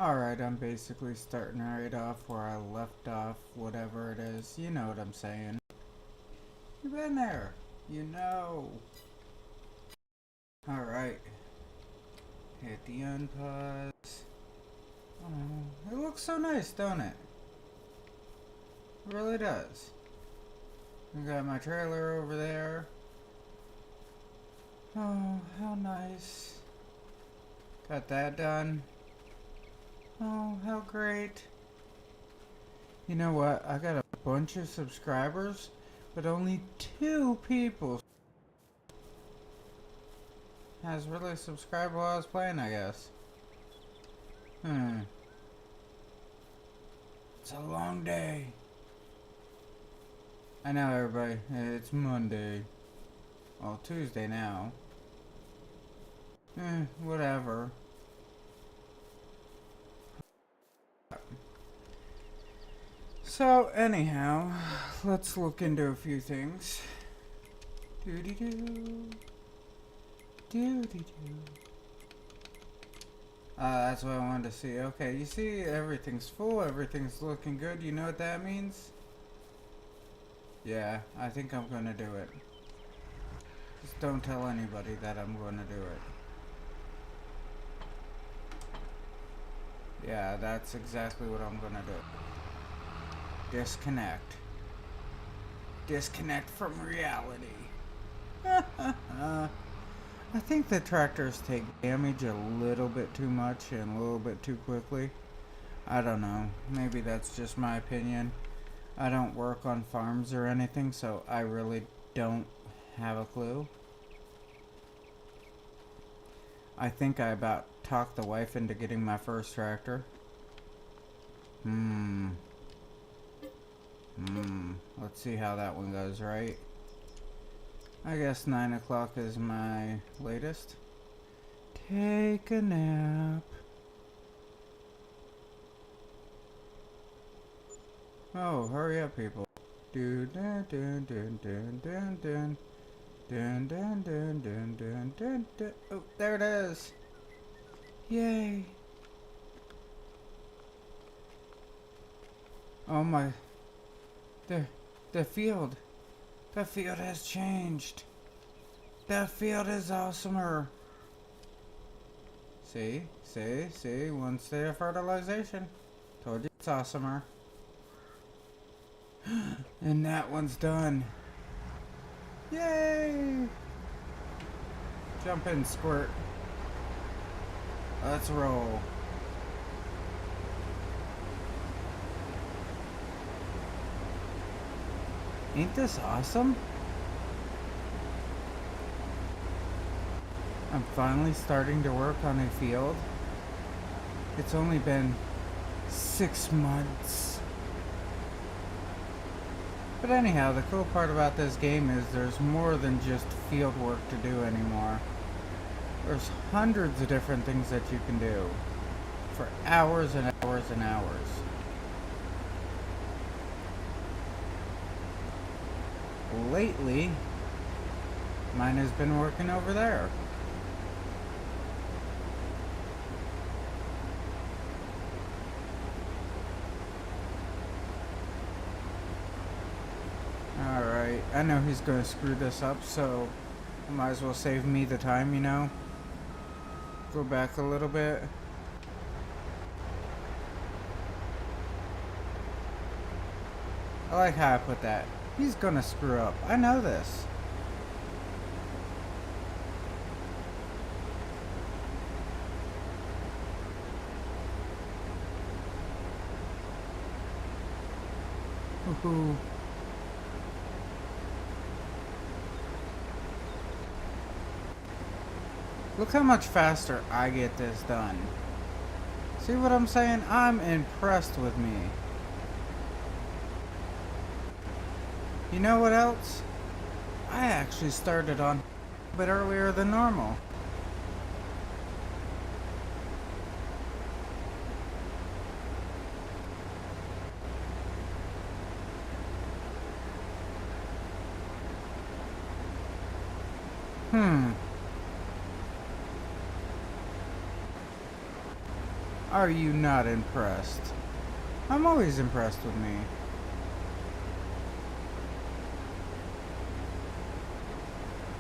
Alright, I'm basically starting right off where I left off, whatever it is. You know what I'm saying. You've been there. You know. Alright. Hit the unpause. Oh, it looks so nice, don't it? It really does. I got my trailer over there. Oh, how nice. Got that done. Oh, how great. You know what? I got a bunch of subscribers, but only 2 people has really subscribed while I was playing, I guess. It's a long day. I know, everybody. It's Monday. Well, Tuesday now. Whatever. So, anyhow, let's look into a few things. Doo-dee-doo. Doo-dee-doo. That's what I wanted to see. Okay, you see everything's full, everything's looking good. You know what that means? Yeah, I think I'm gonna do it. Just don't tell anybody that I'm gonna do it. Yeah, that's exactly what I'm gonna do. Disconnect. Disconnect from reality. I think the tractors take damage a little bit too much and a little bit too quickly. I don't know. Maybe that's just my opinion. I don't work on farms or anything, so I really don't have a clue. I think I about talked the wife into getting my first tractor. Let's see how that one goes, right? I guess 9 o'clock is my latest. Take a nap. Oh, hurry up, people. Do dun dun dun dun dun dun dun dun dun dun dun dun dun. Oh, there it is. Yay. Oh my. The field. The field has changed. The field is awesomer. See? See? 1 state of fertilization. Told you it's awesomer. And that one's done. Yay! Jump in, squirt. Let's roll. Ain't this awesome? I'm finally starting to work on a field. It's only been 6 months. But anyhow, the cool part about this game is there's more than just field work to do anymore. There's hundreds of different things that you can do for hours and hours and hours. Lately, mine has been working over there. Alright, I know he's gonna screw this up, so I might as well save me the time, you know? Go back a little bit. I like how I put that. He's gonna screw up. I know this. Woohoo. Look how much faster I get this done. See what I'm saying? I'm impressed with me. You know what else? I actually started on a bit earlier than normal. Are you not impressed? I'm always impressed with me.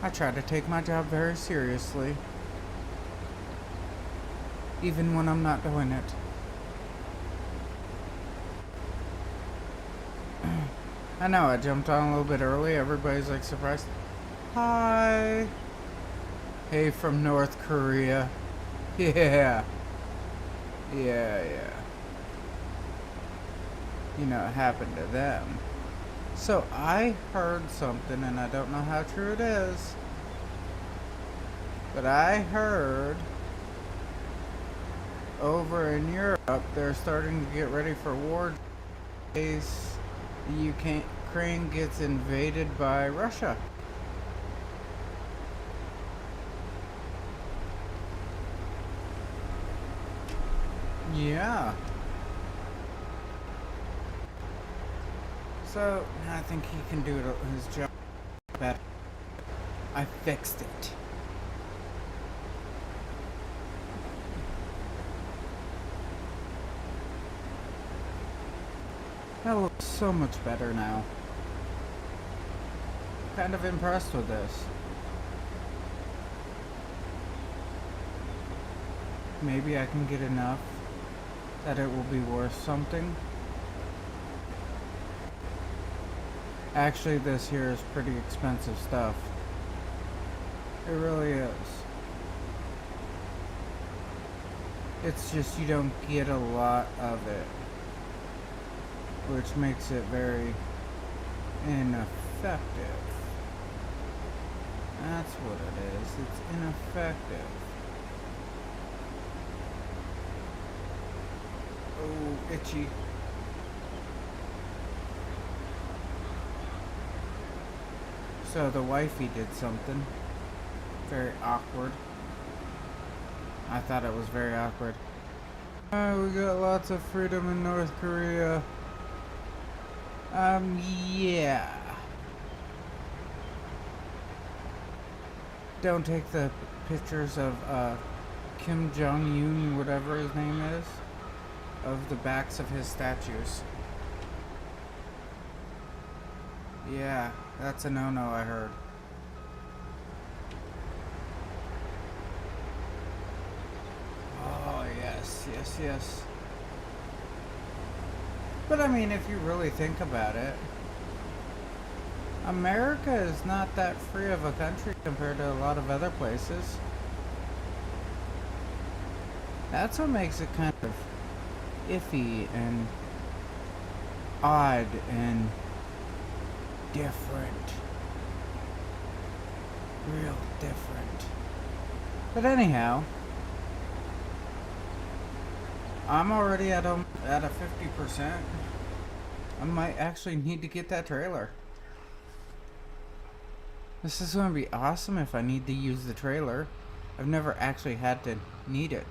I try to take my job very seriously, even when I'm not doing it. I know, I jumped on a little bit early. Everybody's like surprised. Hi. Hey, from North Korea. Yeah. Yeah. You know, it happened to them. So I heard something, and I don't know how true it is, but I heard over in Europe they're starting to get ready for war in case the Ukraine gets invaded by Russia. Yeah. So I think he can do his job better. I fixed it. That looks so much better now. Kind of impressed with this. Maybe I can get enough that it will be worth something. Actually, this here is pretty expensive stuff. It really is. It's just you don't get a lot of it, which makes it very ineffective. That's what it is. It's ineffective. Oh, itchy. So the wifey did something very awkward. I thought it was very awkward. We got lots of freedom in North Korea. Yeah. Don't take the pictures of Kim Jong-un, whatever his name is, of the backs of his statues. Yeah, that's a no-no, I heard. Oh, yes. But I mean, if you really think about it, America is not that free of a country compared to a lot of other places. That's what makes it kind of iffy and odd and different. Real different. But anyhow, I'm already at a 50%. I might actually need to get that trailer. This is going to be awesome if I need to use the trailer. I've never actually had to need it.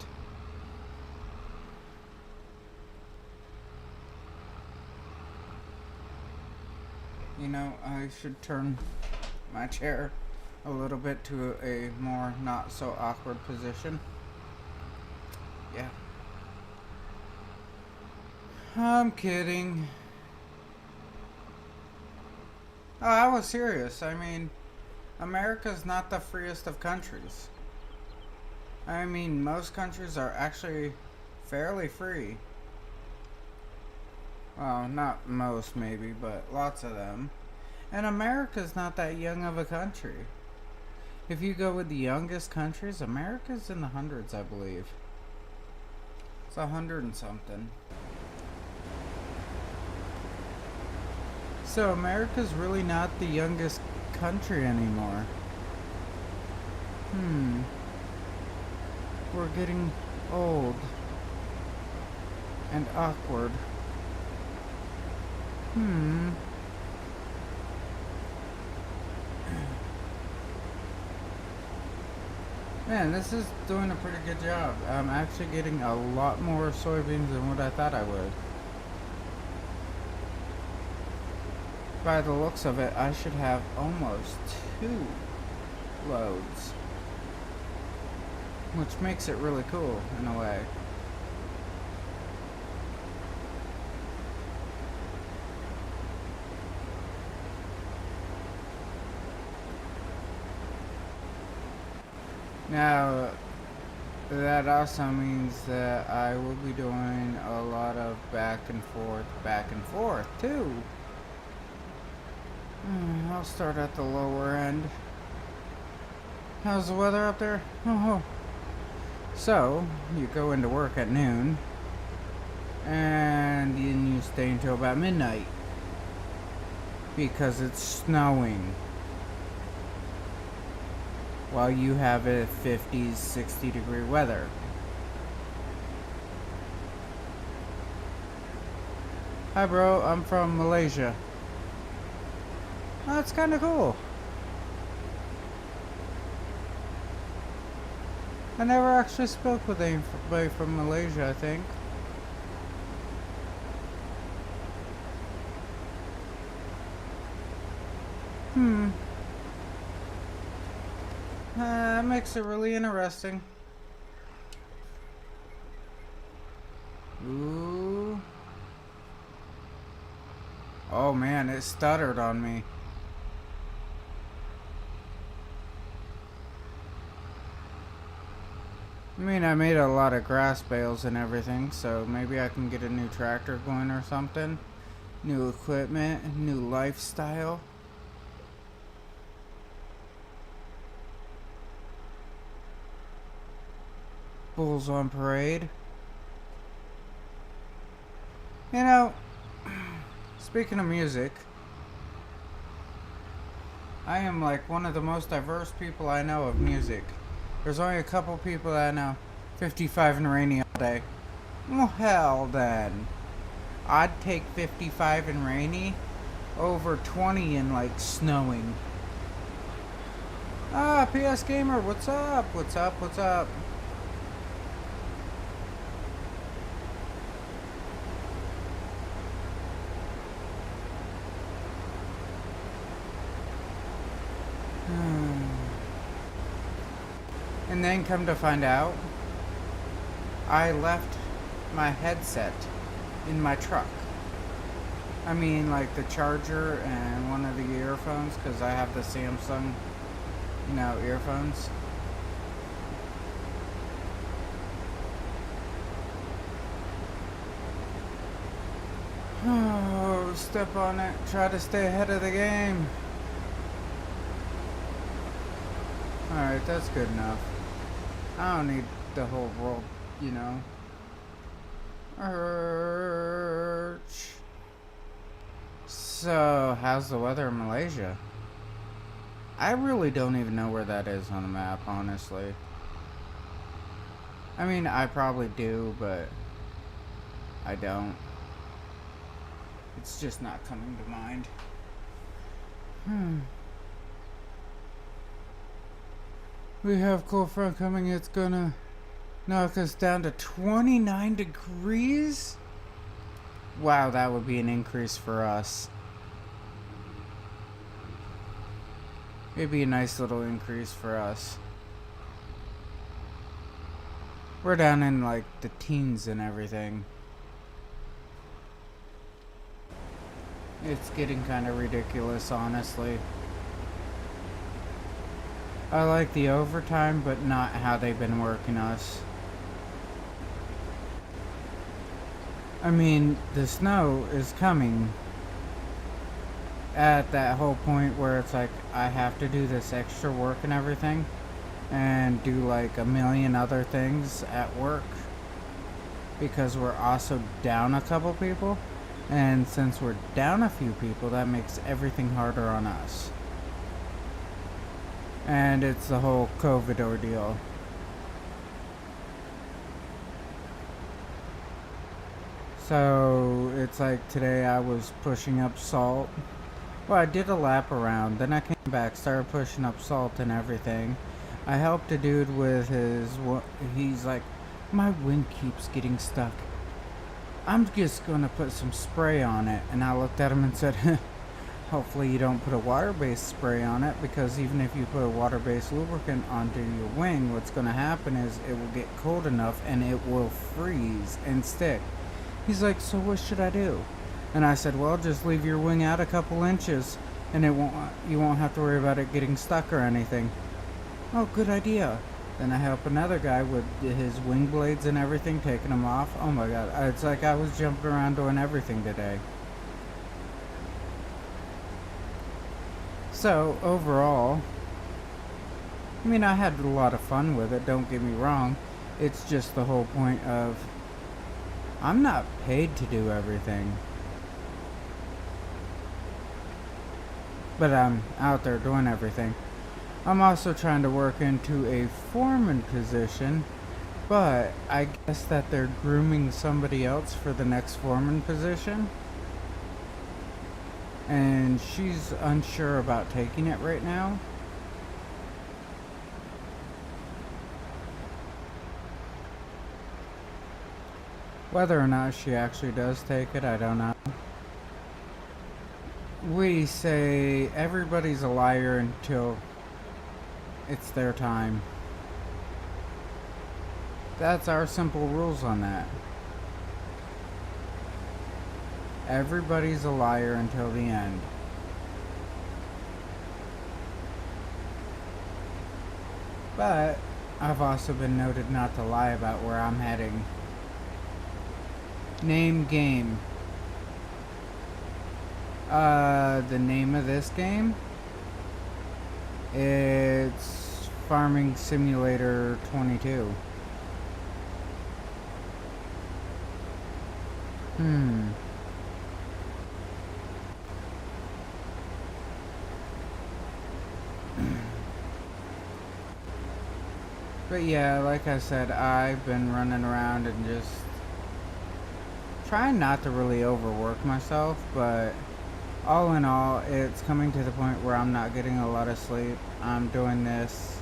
You know, I should turn my chair a little bit to a more not so awkward position. Yeah. I'm kidding. Oh, I was serious. I mean, America's not the freest of countries. I mean, most countries are actually fairly free. Well, not most maybe, but lots of them. And America's not that young of a country. If you go with the youngest countries, America's in the hundreds, I believe. It's 100 and something. So America's really not the youngest country anymore. We're getting old and awkward. Man, this is doing a pretty good job. I'm actually getting a lot more soybeans than what I thought I would. By the looks of it, I should have almost 2 loads. Which makes it really cool, in a way. Now, that also means that I will be doing a lot of back and forth, too. I'll start at the lower end. How's the weather up there? Oh. So, you go into work at noon, and then you stay until about midnight, because it's snowing. While you have a 50s, 60-degree weather. Hi bro, I'm from Malaysia. Oh, that's kind of cool. I never actually spoke with anybody from Malaysia, I think. That makes it really interesting. Ooh. Oh man, it stuttered on me. I mean, I made a lot of grass bales and everything, so maybe I can get a new tractor going or something. New equipment, new lifestyle. Bulls on parade. You know, speaking of music, I am like one of the most diverse people I know of music. There's only a couple people that I know. 55 and rainy all day. Well, hell then. I'd take 55 and rainy over 20 and like snowing. Ah, PS Gamer, what's up? What's up? What's up? And then come to find out, I left my headset in my truck. I mean, like the charger and one of the earphones, because I have the Samsung, earphones. Oh, step on it. Try to stay ahead of the game. Alright, that's good enough. I don't need the whole world, Urch. So, how's the weather in Malaysia? I really don't even know where that is on the map, honestly. I mean, I probably do, but I don't. It's just not coming to mind. We have cold front coming. It's gonna knock us down to 29 degrees. Wow, that would be an increase for us. It'd be a nice little increase for us. We're down in like the teens and everything. It's getting kind of ridiculous, honestly. I like the overtime, but not how they've been working us. I mean, the snow is coming at that whole point where it's like I have to do this extra work and everything and do like a million other things at work because we're also down a couple people, and since we're down a few people, that makes everything harder on us. And it's the whole COVID ordeal. So it's like today I was pushing up salt. Well, I did a lap around, then I came back, started pushing up salt and everything. I helped a dude with he's like, my wind keeps getting stuck. I'm just gonna put some spray on it. And I looked at him and said, hopefully you don't put a water-based spray on it, because even if you put a water-based lubricant onto your wing, what's gonna happen is it will get cold enough and it will freeze and stick. He's like, so what should I do? And I said, well, just leave your wing out a couple inches and you won't have to worry about it getting stuck or anything. Oh, good idea. Then I help another guy with his wing blades and everything, taking them off. Oh my god, it's like I was jumping around doing everything today. So, overall, I mean, I had a lot of fun with it, don't get me wrong. It's just the whole point of, I'm not paid to do everything. But I'm out there doing everything. I'm also trying to work into a foreman position, but I guess that they're grooming somebody else for the next foreman position. And she's unsure about taking it right now. Whether or not she actually does take it, I don't know. We say everybody's a liar until it's their time. That's our simple rules on that. Everybody's a liar until the end. But I've also been noted not to lie about where I'm heading. Name game. The name of this game? It's Farming Simulator 22. But yeah, like I said, I've been running around and just trying not to really overwork myself, but all in all, it's coming to the point where I'm not getting a lot of sleep. I'm doing this.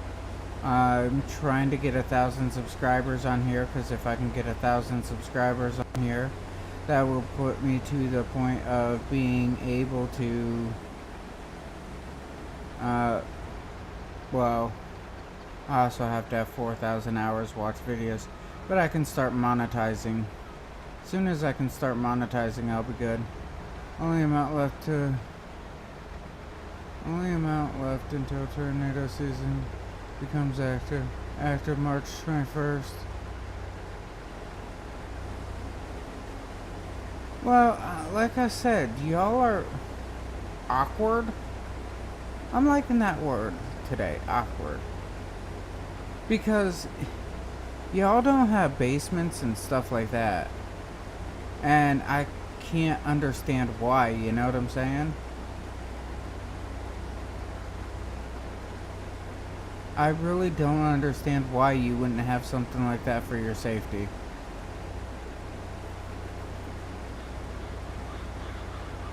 I'm trying to get 1,000 subscribers on here, because if I can get 1,000 subscribers on here, that will put me to the point of being able to, well, I also have to have 4,000 hours watch videos, but I can start monetizing. As soon as I can start monetizing, I'll be good. Only amount left until tornado season becomes active. Active March 21st. Well, like I said, y'all are awkward. I'm liking that word today, awkward. Because y'all don't have basements and stuff like that. And I can't understand why, you know what I'm saying? I really don't understand why you wouldn't have something like that for your safety.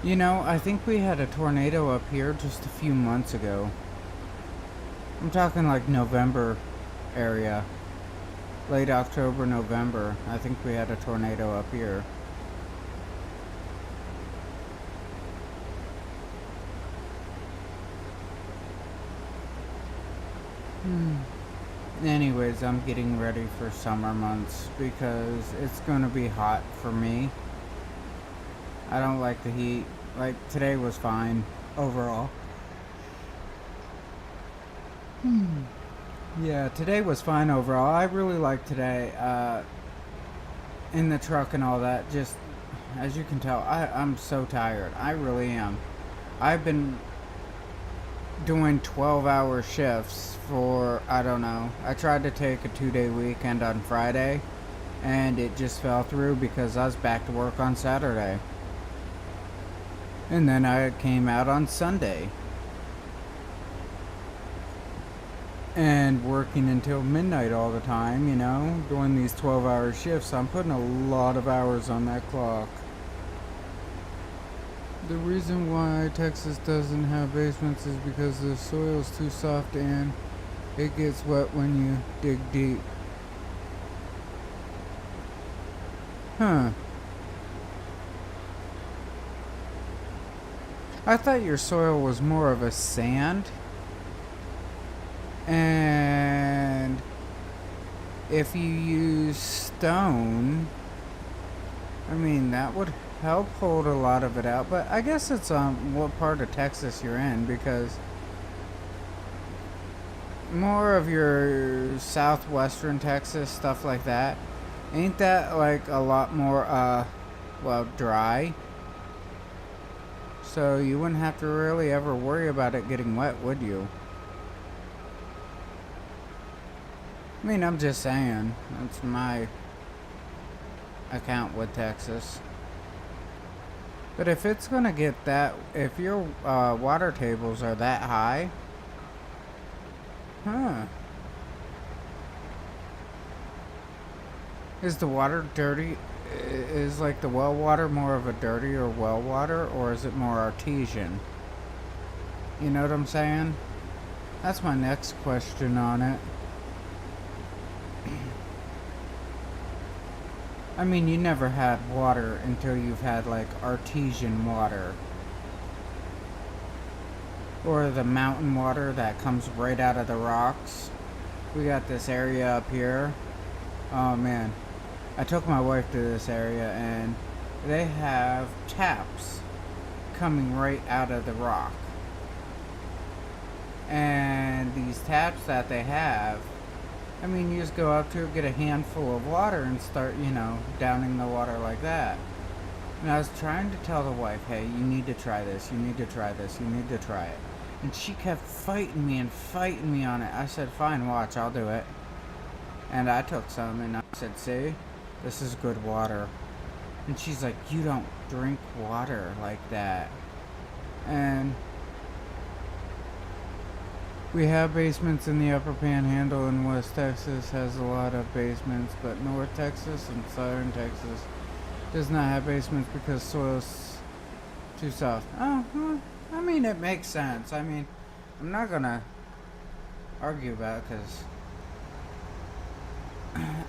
You know, I think we had a tornado up here just a few months ago. I'm talking like November area. Late October, November. I think we had a tornado up here. Anyways, I'm getting ready for summer months because it's gonna be hot for me. I don't like the heat. Like, today was fine overall. Yeah, today was fine overall. I really like today. In the truck and all that. Just, as you can tell, I'm so tired. I really am. I've been doing 12-hour shifts for, I don't know. I tried to take a 2-day weekend on Friday, and it just fell through because I was back to work on Saturday. And then I came out on Sunday. And working until midnight all the time, you know, doing these 12-hour shifts. I'm putting a lot of hours on that clock. The reason why Texas doesn't have basements is because the soil's too soft and it gets wet when you dig deep. Huh. I thought your soil was more of a sand. And if you use stone, I mean, that would help hold a lot of it out. But I guess it's what part of Texas you're in, because more of your southwestern Texas, stuff like that, ain't that like a lot more, well, dry? So you wouldn't have to really ever worry about it getting wet, would you? I mean, I'm just saying. That's my account with Texas. But if it's gonna get that, if your water tables are that high, huh? Is the water dirty? Is like the well water more of a dirtier well water, or is it more artesian? You know what I'm saying? That's my next question on it. I mean, you never had water until you've had like artesian water. Or the mountain water that comes right out of the rocks. We got this area up here. Oh man. I took my wife to this area and they have taps coming right out of the rock. And these taps that they have, I mean, you just go up to it, get a handful of water and start, downing the water like that. And I was trying to tell the wife, hey, you need to try this, you need to try this, you need to try it. And she kept fighting me on it. I said, fine, watch, I'll do it. And I took some and I said, see, this is good water. And she's like, you don't drink water like that. And we have basements in the upper panhandle, and West Texas has a lot of basements, but North Texas and Southern Texas does not have basements because soil's too soft. Oh, well, I mean, it makes sense. I mean, I'm not gonna argue about it because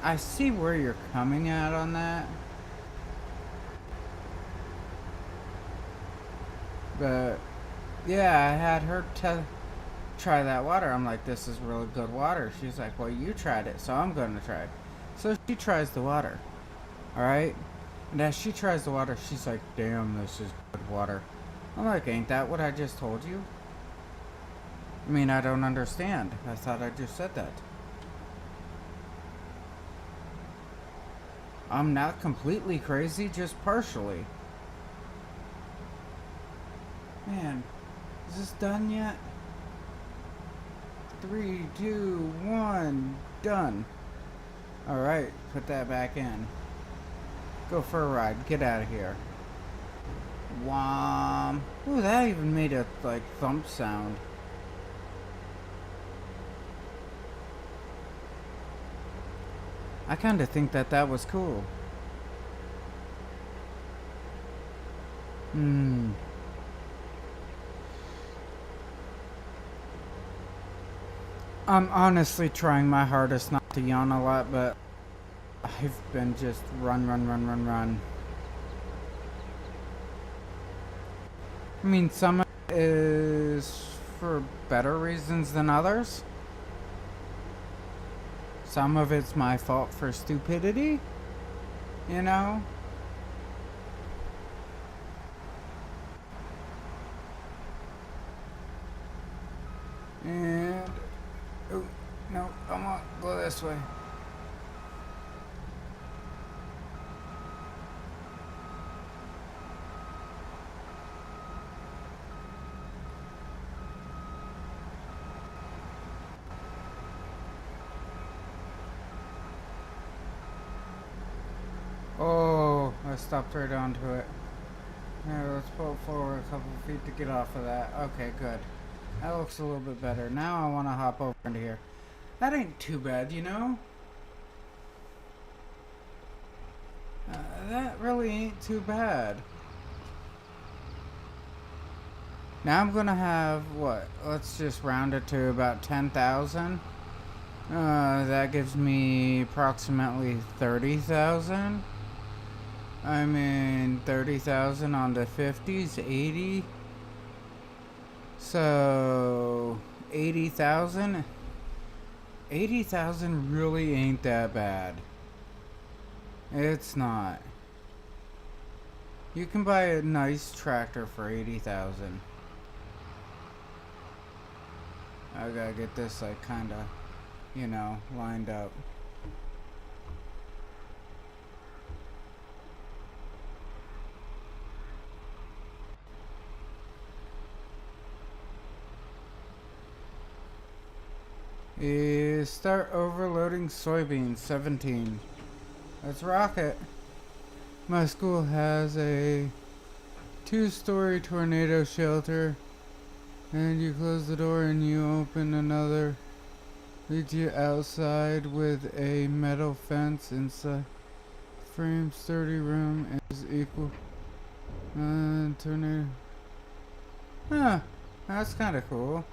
I see where you're coming at on that. But yeah, I had her try that water. I'm like, this is really good water. She's like, well, you tried it, so I'm going to try it. So she tries the water. Alright? And as she tries the water, she's like, damn, this is good water. I'm like, ain't that what I just told you? I mean, I don't understand. I thought I just said that. I'm not completely crazy, just partially. Man, is this done yet? 3, 2, 1, done. Alright, put that back in. Go for a ride. Get out of here. Wham. Ooh, that even made a, like, thump sound. I kinda think that was cool. I'm honestly trying my hardest not to yawn a lot, but I've been just run. I mean, some of it is for better reasons than others. Some of it's my fault for stupidity, you know? And, oh, no, come on, go this way. Oh, I stopped right onto it. Now let's pull it forward a couple feet to get off of that. Okay, good. That looks a little bit better. Now I want to hop over into here. That ain't too bad, you know? That really ain't too bad. Now I'm gonna have, what? Let's just round it to about 10,000. That gives me approximately 30,000. I mean, 30,000 on the 50s, 80. So, 80,000? 80,000 really ain't that bad. It's not. You can buy a nice tractor for 80,000. I gotta get this like kinda, you know, lined up. Start overloading soybeans. 17. Let's rock it. My school has a 2-story tornado shelter, and you close the door and you open another. Leads you outside with a metal fence inside. Frame sturdy room is equal. Tornado. Huh. That's kind of cool.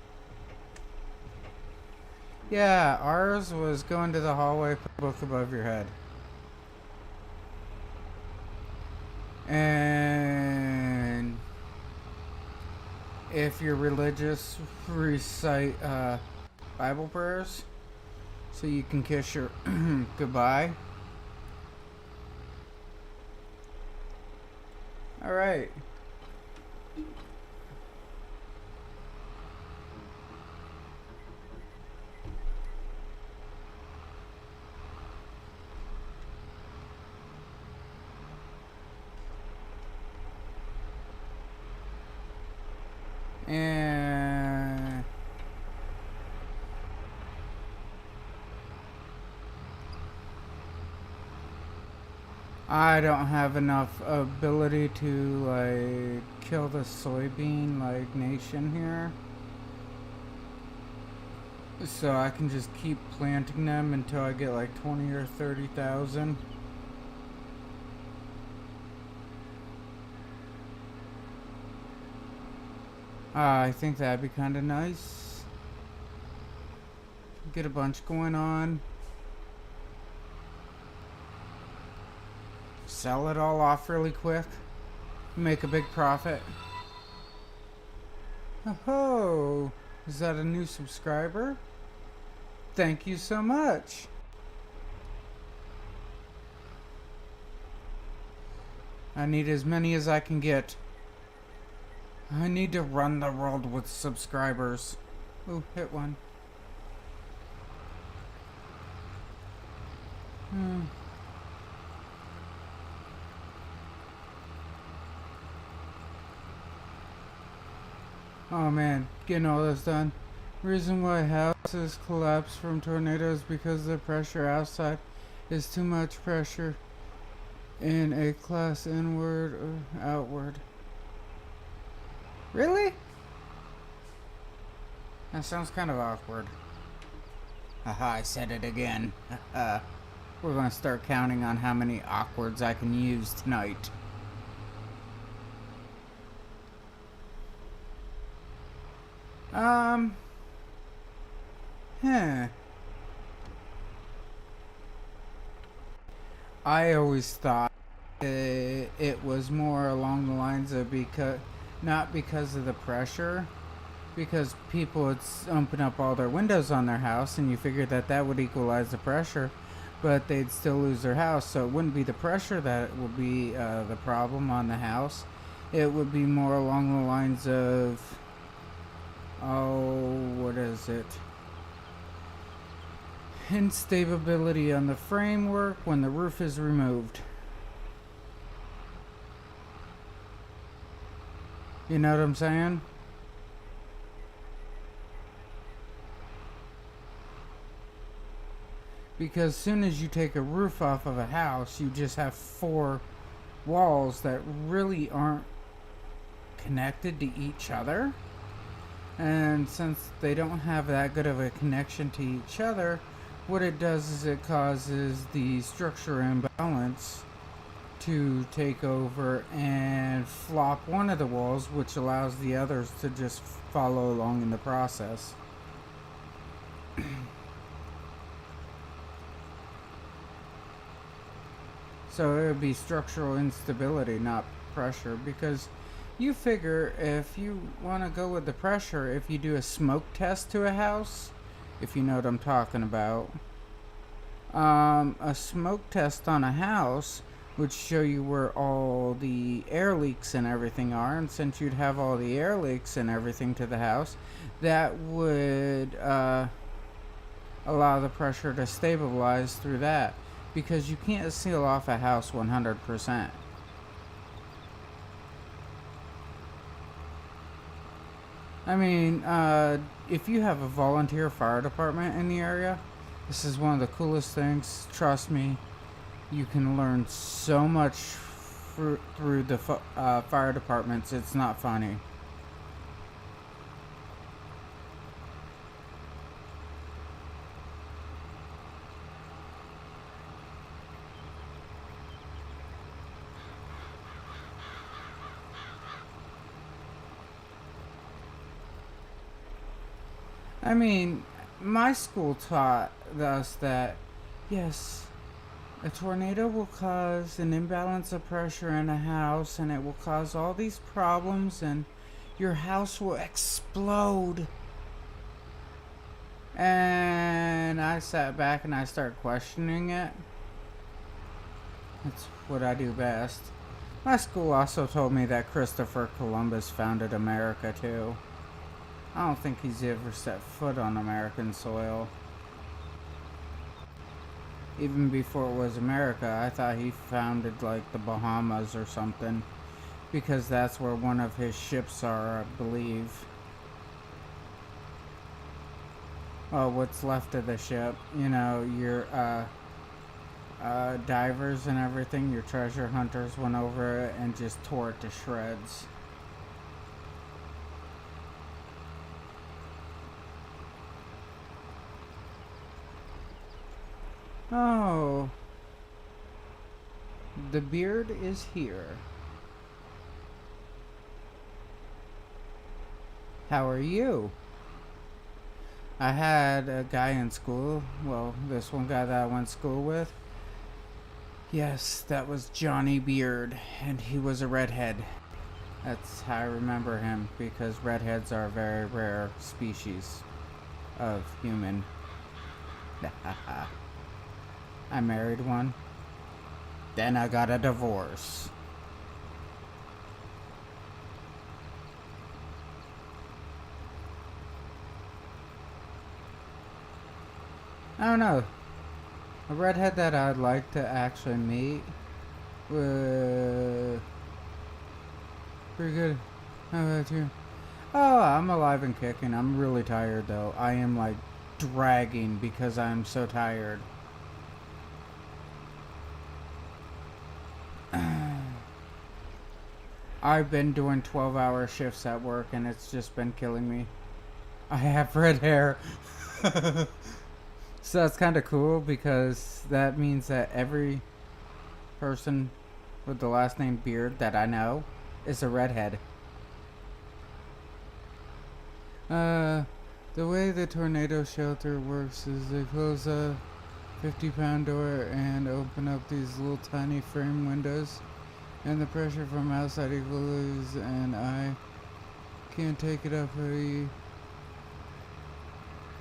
Yeah, ours was go into the hallway, put a book above your head. And if you're religious, recite Bible prayers so you can kiss your goodbye. Alright. And I don't have enough ability to like kill the soybean like nation here, so I can just keep planting them until I get like 20 or 30,000. I think that'd be kind of nice. Get a bunch going on. Sell it all off really quick. Make a big profit. Oh, is that a new subscriber? Thank you so much. I need as many as I can get. I need to run the world with subscribers. Ooh, hit one. Oh man, getting all this done. Reason why houses collapse from tornadoes because the pressure outside is too much pressure in a class inward or outward. Really? That sounds kind of awkward. Haha, I said it again. We're gonna start counting on how many awkwards I can use tonight. I always thought it was more along the lines of not because of the pressure, because people would open up all their windows on their house and you figured that would equalize the pressure, but they'd still lose their house, so it wouldn't be the pressure that would be the problem on the house. It would be more along the lines of, what is it? Instability on the framework when the roof is removed. You know what I'm saying? Because as soon as you take a roof off of a house, you just have 4 walls that really aren't connected to each other. And since they don't have that good of a connection to each other, what it does is it causes the structure imbalance to take over and flop one of the walls, which allows the others to just follow along in the process. So it would be structural instability, not pressure, because you figure if you want to go with the pressure, if you do a smoke test to a house, if you know what I'm talking about, a smoke test on a house would show you where all the air leaks and everything are. And since you'd have all the air leaks and everything to the house, that would allow the pressure to stabilize through that, because you can't seal off a house 100%. I mean, if you have a volunteer fire department in the area, this is one of the coolest things. Trust me, you can learn so much through the fire departments. It's not funny. I mean, my school taught us that, yes, a tornado will cause an imbalance of pressure in a house, and it will cause all these problems, and your house will explode. And I sat back and I started questioning it. That's what I do best. My school also told me that Christopher Columbus founded America too. I don't think he's ever set foot on American soil. Even before it was America, I thought he founded like the Bahamas or something, because that's where one of his ships are, I believe. Well, what's left of the ship, you know, your divers and everything, your treasure hunters went over it and just tore it to shreds. Oh, the beard is here. How are you? I had a guy in school, well, this one guy that I went to school with. Yes, that was Johnny Beard, and he was a redhead. That's how I remember him, because redheads are a very rare species of human. I married one. Then I got a divorce. I don't know. A redhead that I'd like to actually meet. Pretty good. How about you? Oh, I'm alive and kicking. I'm really tired though. I am like dragging because I'm so tired. I've been doing 12-hour shifts at work and it's just been killing me. I have red hair. So that's kind of cool, because that means that every person with the last name Beard that I know is a redhead. The way the tornado shelter works is they close a 50-pound door and open up these little tiny frame windows, and the pressure from outside equals, and I can't take it up.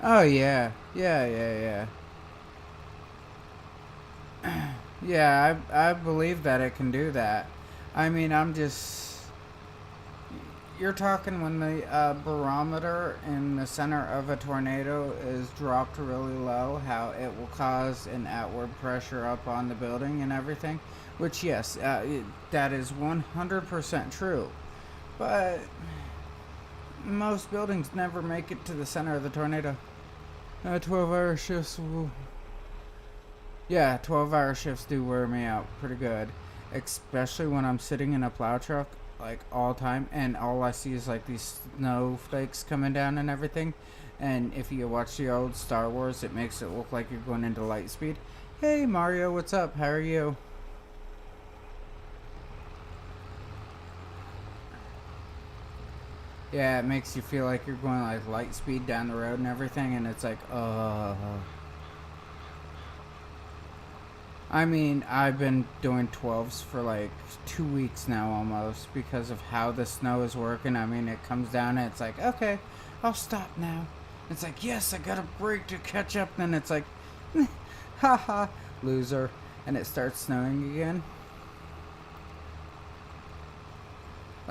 Oh yeah, yeah. Yeah, I believe that it can do that. I mean, you're talking when the barometer in the center of a tornado is dropped really low, how it will cause an outward pressure up on the building and everything. Which, yes, that is 100% true. But most buildings never make it to the center of the tornado. 12-hour shifts will... Yeah, 12-hour shifts do wear me out pretty good. Especially when I'm sitting in a plow truck, like, all time, and all I see is, like, these snowflakes coming down and everything. And if you watch the old Star Wars, it makes it look like you're going into light speed. Hey, Mario, what's up? How are you? Yeah, it makes you feel like you're going like light speed down the road and everything, and it's like, I mean, I've been doing 12s for like 2 weeks now almost, because of how the snow is working. I mean, it comes down and it's like, okay, I'll stop now. It's like, yes, I got a break to catch up. Then it's like, haha, loser. And it starts snowing again.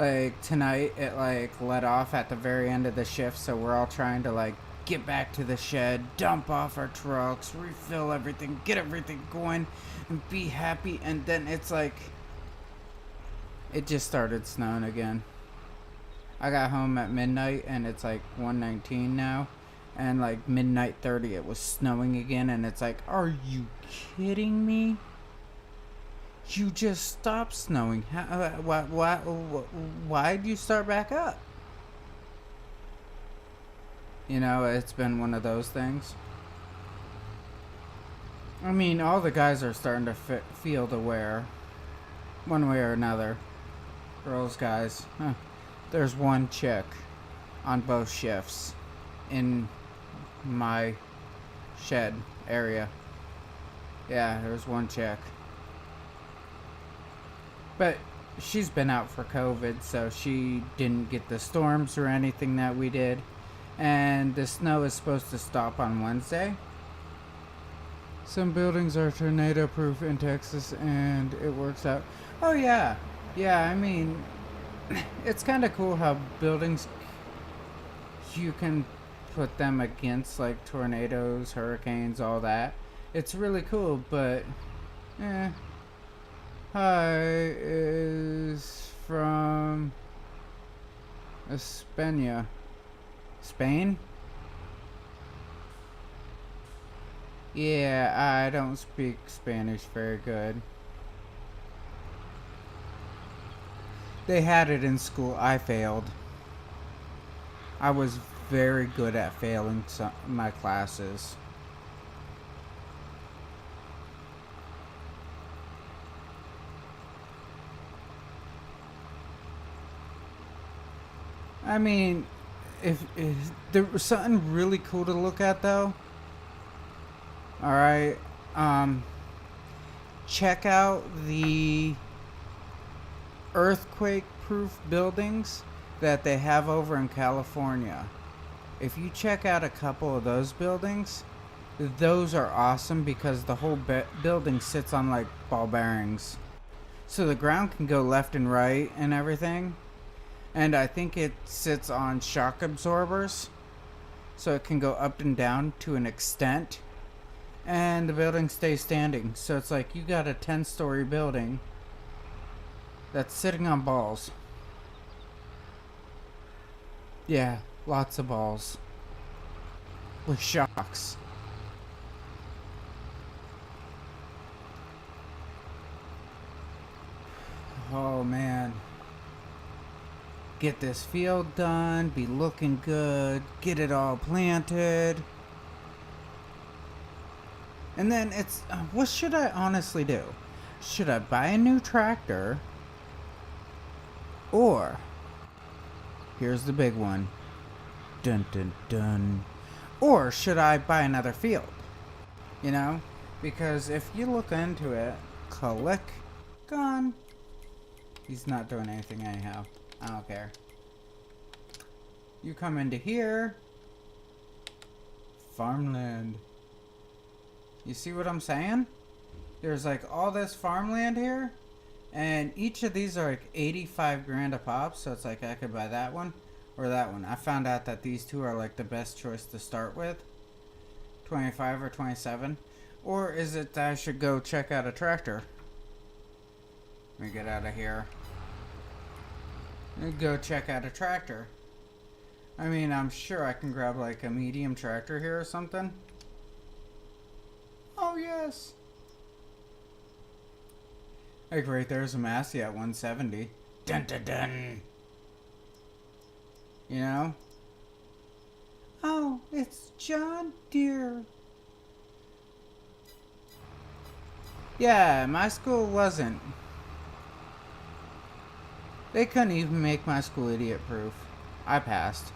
Like tonight, it like let off at the very end of the shift, so we're all trying to like get back to the shed, dump off our trucks, refill everything, get everything going, and be happy. And then it's like it just started snowing again. I got home at midnight, and it's like 1:19 now, and like midnight 30, it was snowing again, and it's like, are you kidding me? You just stopped snowing. Why'd you start back up? You know, it's been one of those things. I mean, all the guys are starting to feel the wear, one way or another. Girls, guys. Huh. There's one chick on both shifts in my shed area. Yeah, there's one chick. But she's been out for COVID, so she didn't get the storms or anything that we did. And the snow is supposed to stop on Wednesday. Some buildings are tornado proof in Texas, and it works out. Oh, yeah. Yeah, I mean, it's kind of cool how buildings, you can put them against like tornadoes, hurricanes, all that. It's really cool, but Hi is from España. Spain? Yeah, I don't speak Spanish very good. They had it in school. I failed. I was very good at failing my classes. I mean, if there was something really cool to look at though, all right, check out the earthquake-proof buildings that they have over in California. If you check out a couple of those buildings, those are awesome because the whole building sits on like ball bearings, so the ground can go left and right and everything. And I think it sits on shock absorbers, so it can go up and down to an extent, and the building stays standing. So it's like you got a 10-story building that's sitting on balls. Yeah, lots of balls with shocks. Oh man. Get this field done, be looking good, get it all planted. And then it's, what should I honestly do? Should I buy a new tractor? Or, here's the big one. Dun dun dun. Or should I buy another field? You know? Because if you look into it, click, gone. He's not doing anything anyhow. I don't care. You come into here. Farmland. You see what I'm saying? There's like all this farmland here. And each of these are like 85 grand a pop. So it's like I could buy that one or that one. I found out that these two are like the best choice to start with. 25 or 27. Or is it that I should go check out a tractor? Let me get out of here. Go check out a tractor. I mean, I'm sure I can grab like a medium tractor here or something. Oh yes. Like right there's a Massey at 170. Dun dun dun. You know? Oh, it's John Deere. Yeah, my school wasn't. They couldn't even make my school idiot proof. I passed.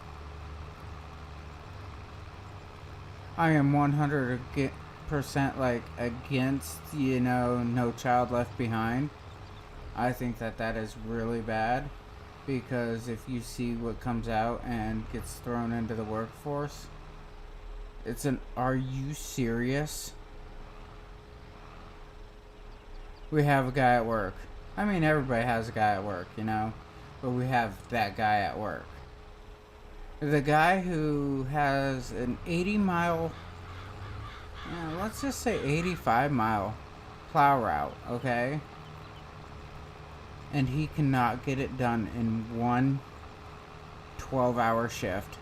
I am 100% like against, you know, No Child Left Behind. I think that that is really bad because if you see what comes out and gets thrown into the workforce, it's an, are you serious? We have a guy at work. I mean, everybody has a guy at work, you know? but we have that guy at work. The guy who has an 80-mile, let's just say 85-mile plow route, okay? And he cannot get it done in one 12-hour shift.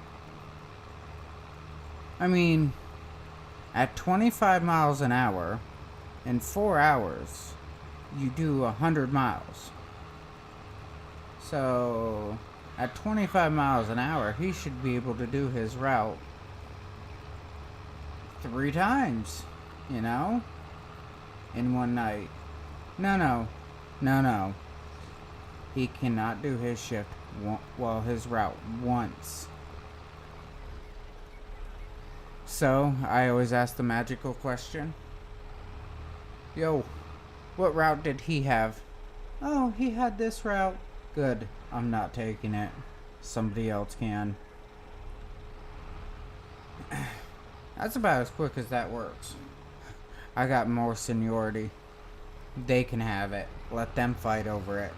I mean, at 25 miles an hour, in 4 hours, you do 100 miles. So, at 25 miles an hour, he should be able to do his route 3 times, you know, in one night. No. He cannot do his shift, his route once. So, I always ask the magical question. Yo, what route did he have? Oh, he had this route. Good, I'm not taking it. Somebody else can. That's about as quick as that works. I got more seniority. They can have it. Let them fight over it.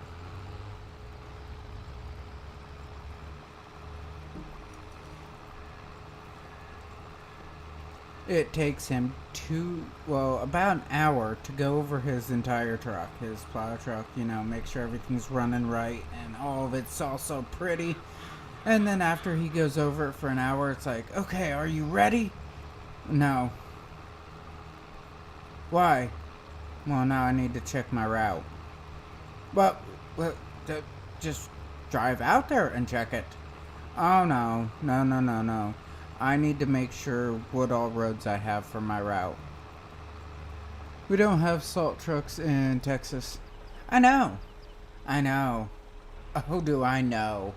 It takes him about an hour to go over his entire truck, his plow truck, make sure everything's running right and all of it's also pretty. And then after he goes over it for an hour, it's like, okay, are you ready? No. Why? Well, now I need to check my route. Well, just drive out there and check it. Oh, no. I need to make sure what all roads I have for my route. We don't have salt trucks in Texas. I know. Oh, do I know.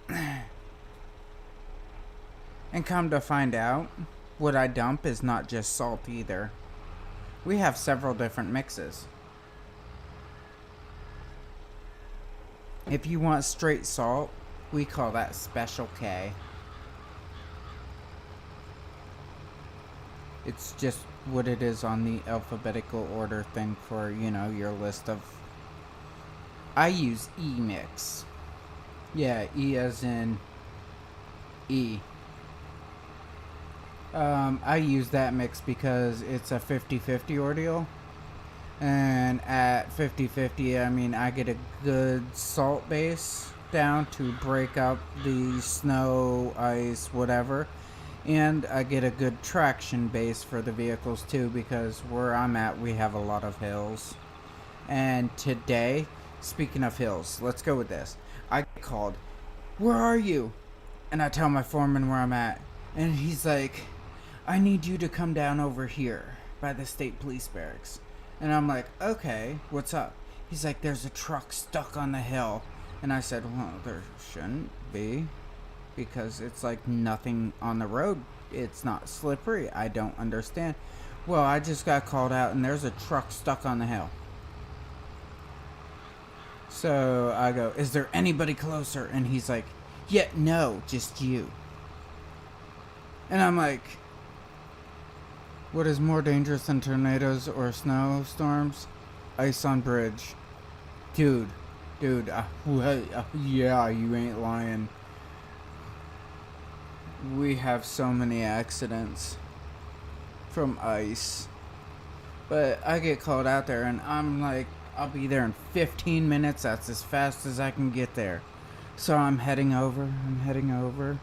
And come to find out, what I dump is not just salt either. We have several different mixes. If you want straight salt, we call that Special K. It's just what it is on the alphabetical order thing for, your list of... I use E-Mix. Yeah, E as in E. I use that mix because it's a 50-50 ordeal. And at 50-50, I mean, I get a good salt base down to break up the snow, ice, whatever, and I get a good traction base for the vehicles too, because where I'm at we have a lot of hills. And today, speaking of hills, let's go with this. I called, where are you? And I tell my foreman where I'm at, and he's like, I need you to come down over here by the state police barracks. And I'm like, okay, what's up? He's like, there's a truck stuck on the hill. And I said, well, there shouldn't be, because it's like nothing on the road. It's not slippery. I don't understand. Well, I just got called out and there's a truck stuck on the hill. So I go, is there anybody closer? And he's like, yeah, no, just you. And I'm like, what is more dangerous than tornadoes or snowstorms? Ice on bridge. Dude, yeah, you ain't lying. We have so many accidents from ice. But I get called out there and I'm like, I'll be there in 15 minutes. That's as fast as I can get there. So I'm heading over.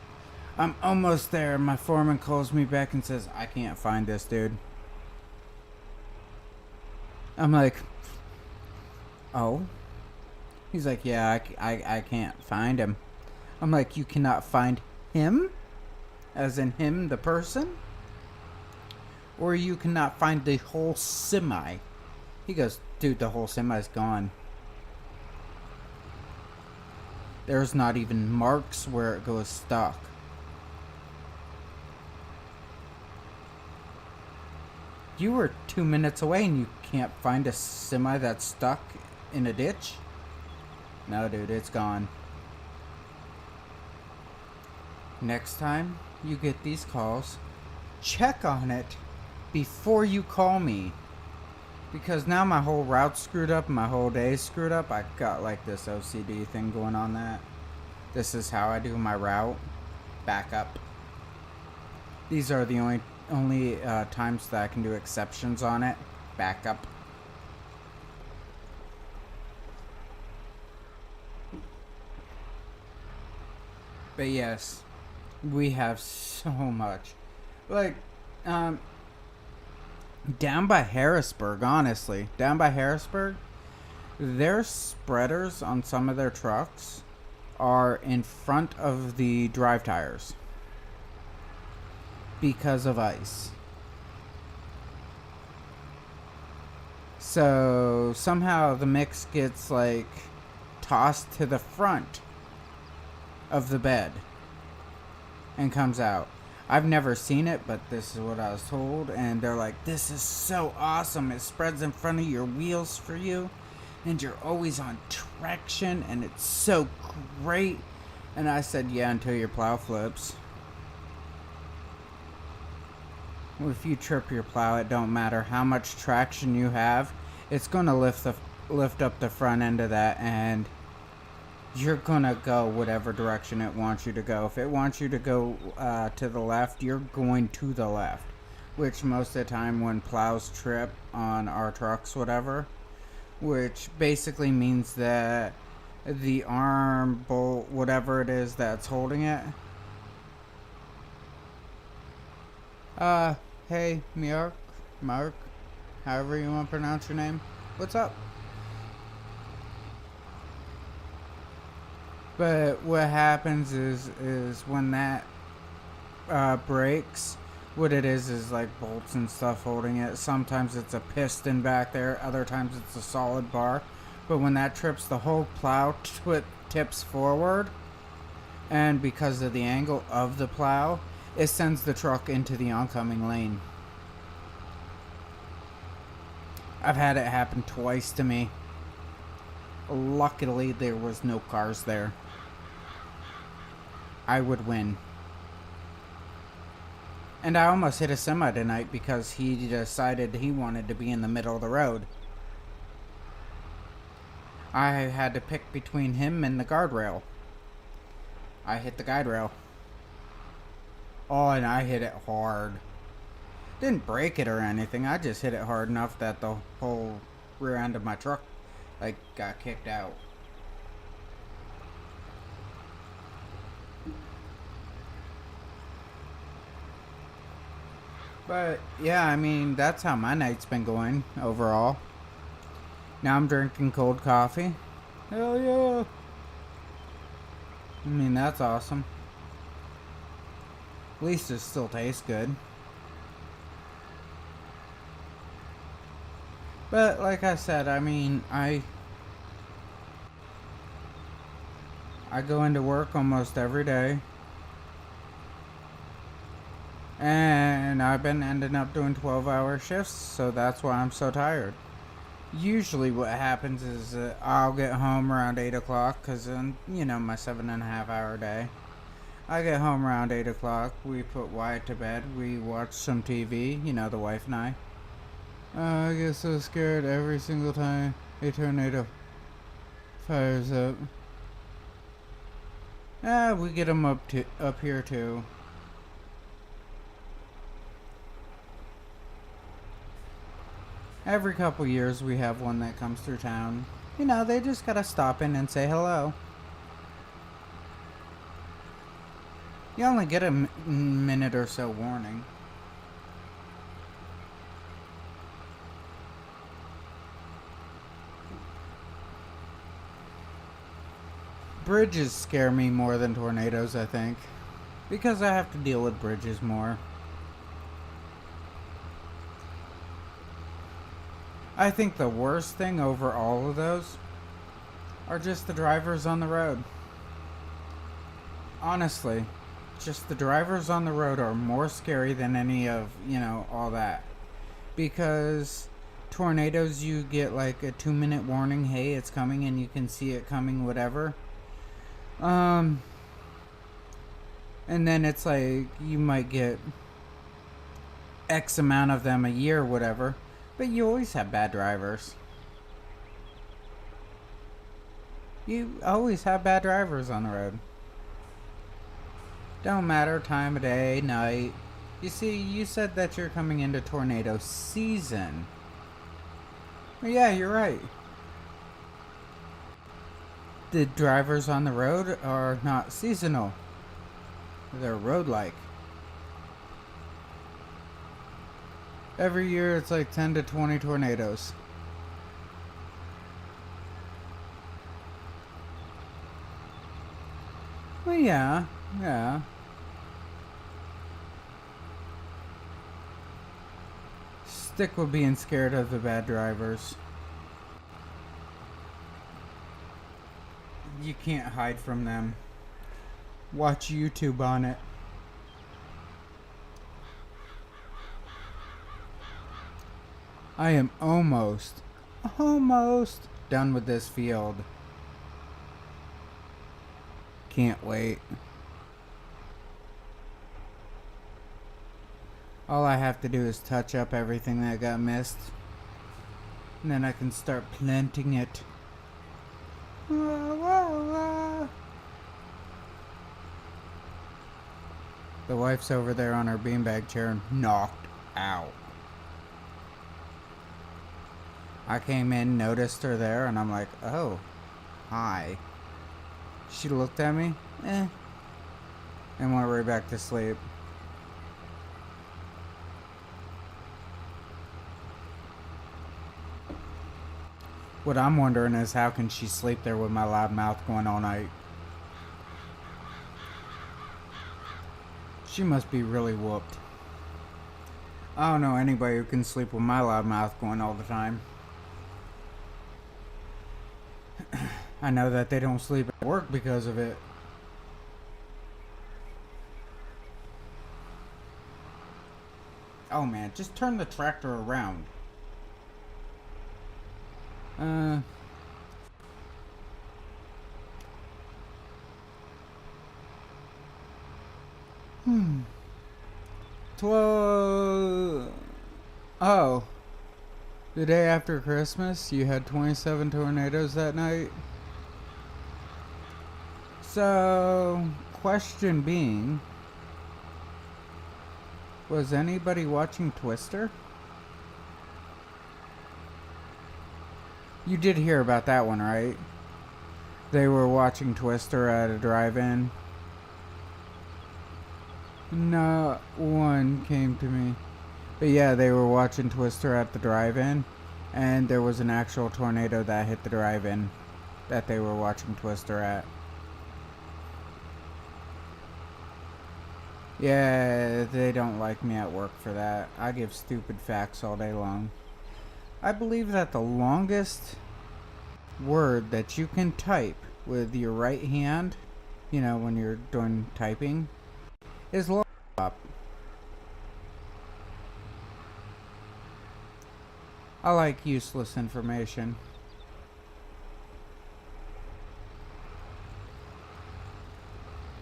I'm almost there. My foreman calls me back and says, I can't find this dude. I'm like, oh? He's like, yeah, I can't find him. I'm like, you cannot find him? As in him, the person? Or you cannot find the whole semi? He goes, dude, the whole semi's gone. There's not even marks where it goes stuck. You were 2 minutes away and you can't find a semi that's stuck in a ditch? No, dude, it's gone. Next time you get these calls, check on it before you call me. Because now my whole route's screwed up and my whole day's screwed up. I got like this OCD thing going on that. This is how I do my route. Back up. These are the only times that I can do exceptions on it. Back up. But yes, we have so much. Like, down by Harrisburg, honestly. Down by Harrisburg, their spreaders on some of their trucks are in front of the drive tires because of ice. So somehow the mix gets like tossed to the front of the bed and comes out. I've never seen it, but this is what I was told, and they're like, this is so awesome. It spreads in front of your wheels for you, and you're always on traction, and it's so great. And I said, yeah, until your plow flips. If you trip your plow, it don't matter how much traction you have, it's going to lift up the front end of that, and you're gonna go whatever direction it wants you to go. If it wants you to go to the left, you're going to the left. Which most of the time when plows trip on our trucks, whatever, which basically means that the arm, bolt, whatever it is that's holding it. Hey, Mark, however you want to pronounce your name. What's up? But what happens is when that breaks, what it is like bolts and stuff holding it. Sometimes it's a piston back there, other times it's a solid bar. But when that trips, the whole plow tips forward, and because of the angle of the plow, it sends the truck into the oncoming lane. I've had it happen twice to me. Luckily, there was no cars there. I would win. And I almost hit a semi tonight because he decided he wanted to be in the middle of the road. I had to pick between him and the guardrail. I hit the guide rail. Oh, and I hit it hard. Didn't break it or anything. I just hit it hard enough that the whole rear end of my truck like got kicked out. But yeah, I mean, that's how my night's been going overall. Now I'm drinking cold coffee. Hell yeah. I mean, that's awesome. At least it still tastes good. But like I said, I mean, I go into work almost every day. And I've been ending up doing 12-hour shifts, so that's why I'm so tired. Usually what happens is I'll get home around 8 o'clock, because, you know, my 7.5 hour day. I get home around 8 o'clock, we put Wyatt to bed, we watch some TV, you know, the wife and I. I get so scared every single time a tornado fires up. We get them up here too. Every couple years we have one that comes through town. You know, they just gotta stop in and say hello. You only get a minute or so warning. Bridges scare me more than tornadoes, I think. Because I have to deal with bridges more. I think the worst thing over all of those are just the drivers on the road. Honestly, just the drivers on the road are more scary than any of, you know, all that. Because tornadoes, you get like a 2-minute warning, hey, it's coming, and you can see it coming, whatever. And then it's like, you might get X amount of them a year, whatever. But you always have bad drivers. You always have bad drivers on the road. Don't matter time of day, night. You see, you said that you're coming into tornado season. Well, yeah, you're right. The drivers on the road are not seasonal. They're road-like. Every year it's like 10 to 20 tornadoes. Well, yeah. Stick with being scared of the bad drivers. You can't hide from them. Watch YouTube on it. I am almost done with this field. Can't wait. All I have to do is touch up everything that got missed. And then I can start planting it. The wife's over there on her beanbag chair, knocked out. I came in, noticed her there, and I'm like, oh, hi. She looked at me, and went right back to sleep. What I'm wondering is how can she sleep there with my loud mouth going all night? She must be really whooped. I don't know anybody who can sleep with my loud mouth going all the time. I know that they don't sleep at work because of it. Oh man, just turn the tractor around. Oh. The day after Christmas, you had 27 tornadoes that night? So, question being, was anybody watching Twister? You did hear about that one, right? They were watching Twister at a drive-in. Not one came to me. But yeah, they were watching Twister at the drive-in, and there was an actual tornado that hit the drive-in that they were watching Twister at. Yeah, they don't like me at work for that. I give stupid facts all day long. I believe that the longest word that you can type with your right hand, you know, when you're doing typing, is lollipop. I like useless information.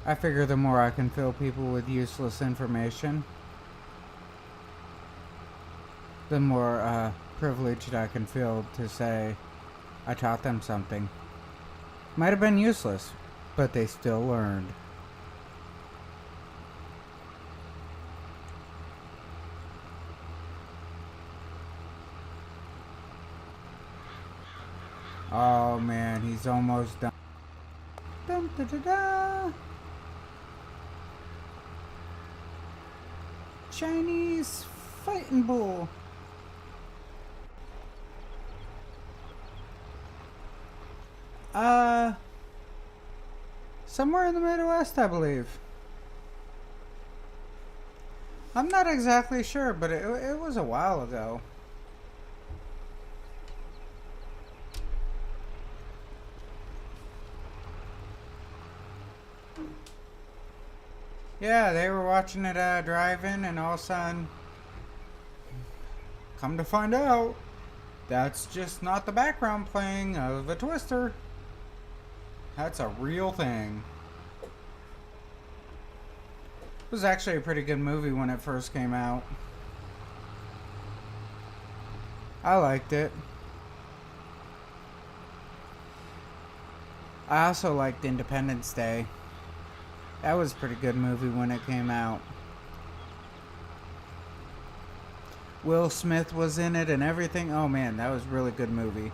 I figure the more I can fill people with useless information, the more privileged I can feel to say I taught them something. Might have been useless, but they still learned. Oh man, he's almost done. Dun, da, da, da. Chinese fighting bull. Somewhere in the Midwest, I believe. I'm not exactly sure, but it was a while ago. Yeah, they were watching it at a drive-in, and all of a sudden, come to find out, that's just not the background playing of a Twister. That's a real thing. It was actually a pretty good movie when it first came out. I liked it. I also liked Independence Day. That was a pretty good movie when it came out. Will Smith was in it and everything. Oh man, that was a really good movie.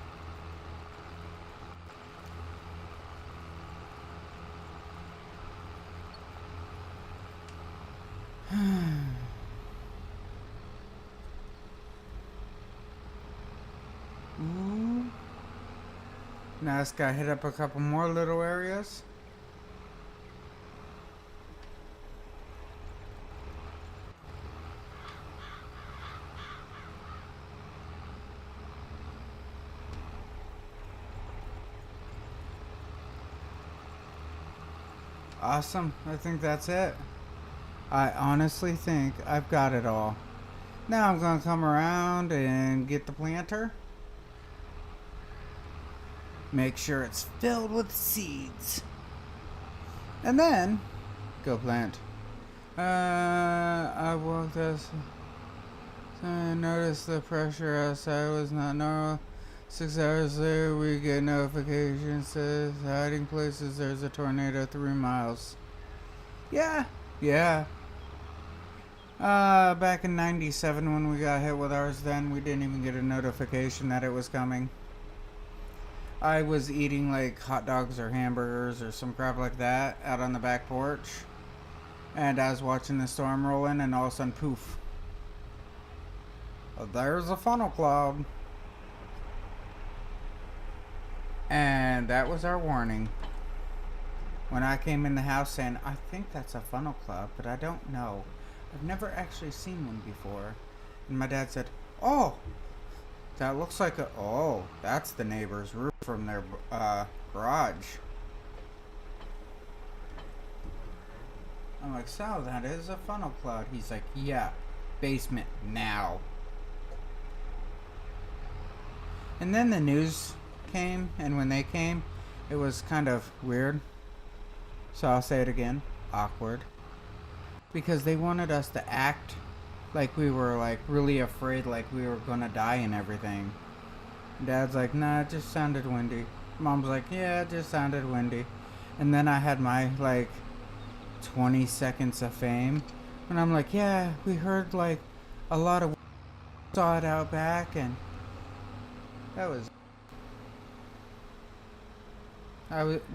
Ooh. Now this guy hit up a couple more little areas. Awesome. I think that's it. I honestly think I've got it all. Now I'm going to come around and get the planter. Make sure it's filled with seeds. And then go plant. I walked as I noticed the pressure outside was not normal. 6 hours later, we get notifications says hiding places. There's a tornado 3 miles. Yeah. Back in '97 when we got hit with ours, then we didn't even get a notification that it was coming. I was eating like hot dogs or hamburgers or some crap like that out on the back porch, and I was watching the storm roll in, and all of a sudden, poof! There's a funnel cloud. And that was our warning. When I came in the house saying, I think that's a funnel cloud, but I don't know. I've never actually seen one before. And my dad said, oh, that looks like a, oh, that's the neighbor's roof from their garage. I'm like, so that is a funnel cloud. He's like, yeah, basement now. And then the news came, and when they came, it was kind of weird. So I'll say it again, awkward. Because they wanted us to act like we were like really afraid, like we were gonna die and everything. Dad's like, nah, it just sounded windy. Mom's like, yeah, it just sounded windy. And then I had my like 20 seconds of fame, and I'm like, yeah, we heard like a lot of saw it out back, and that was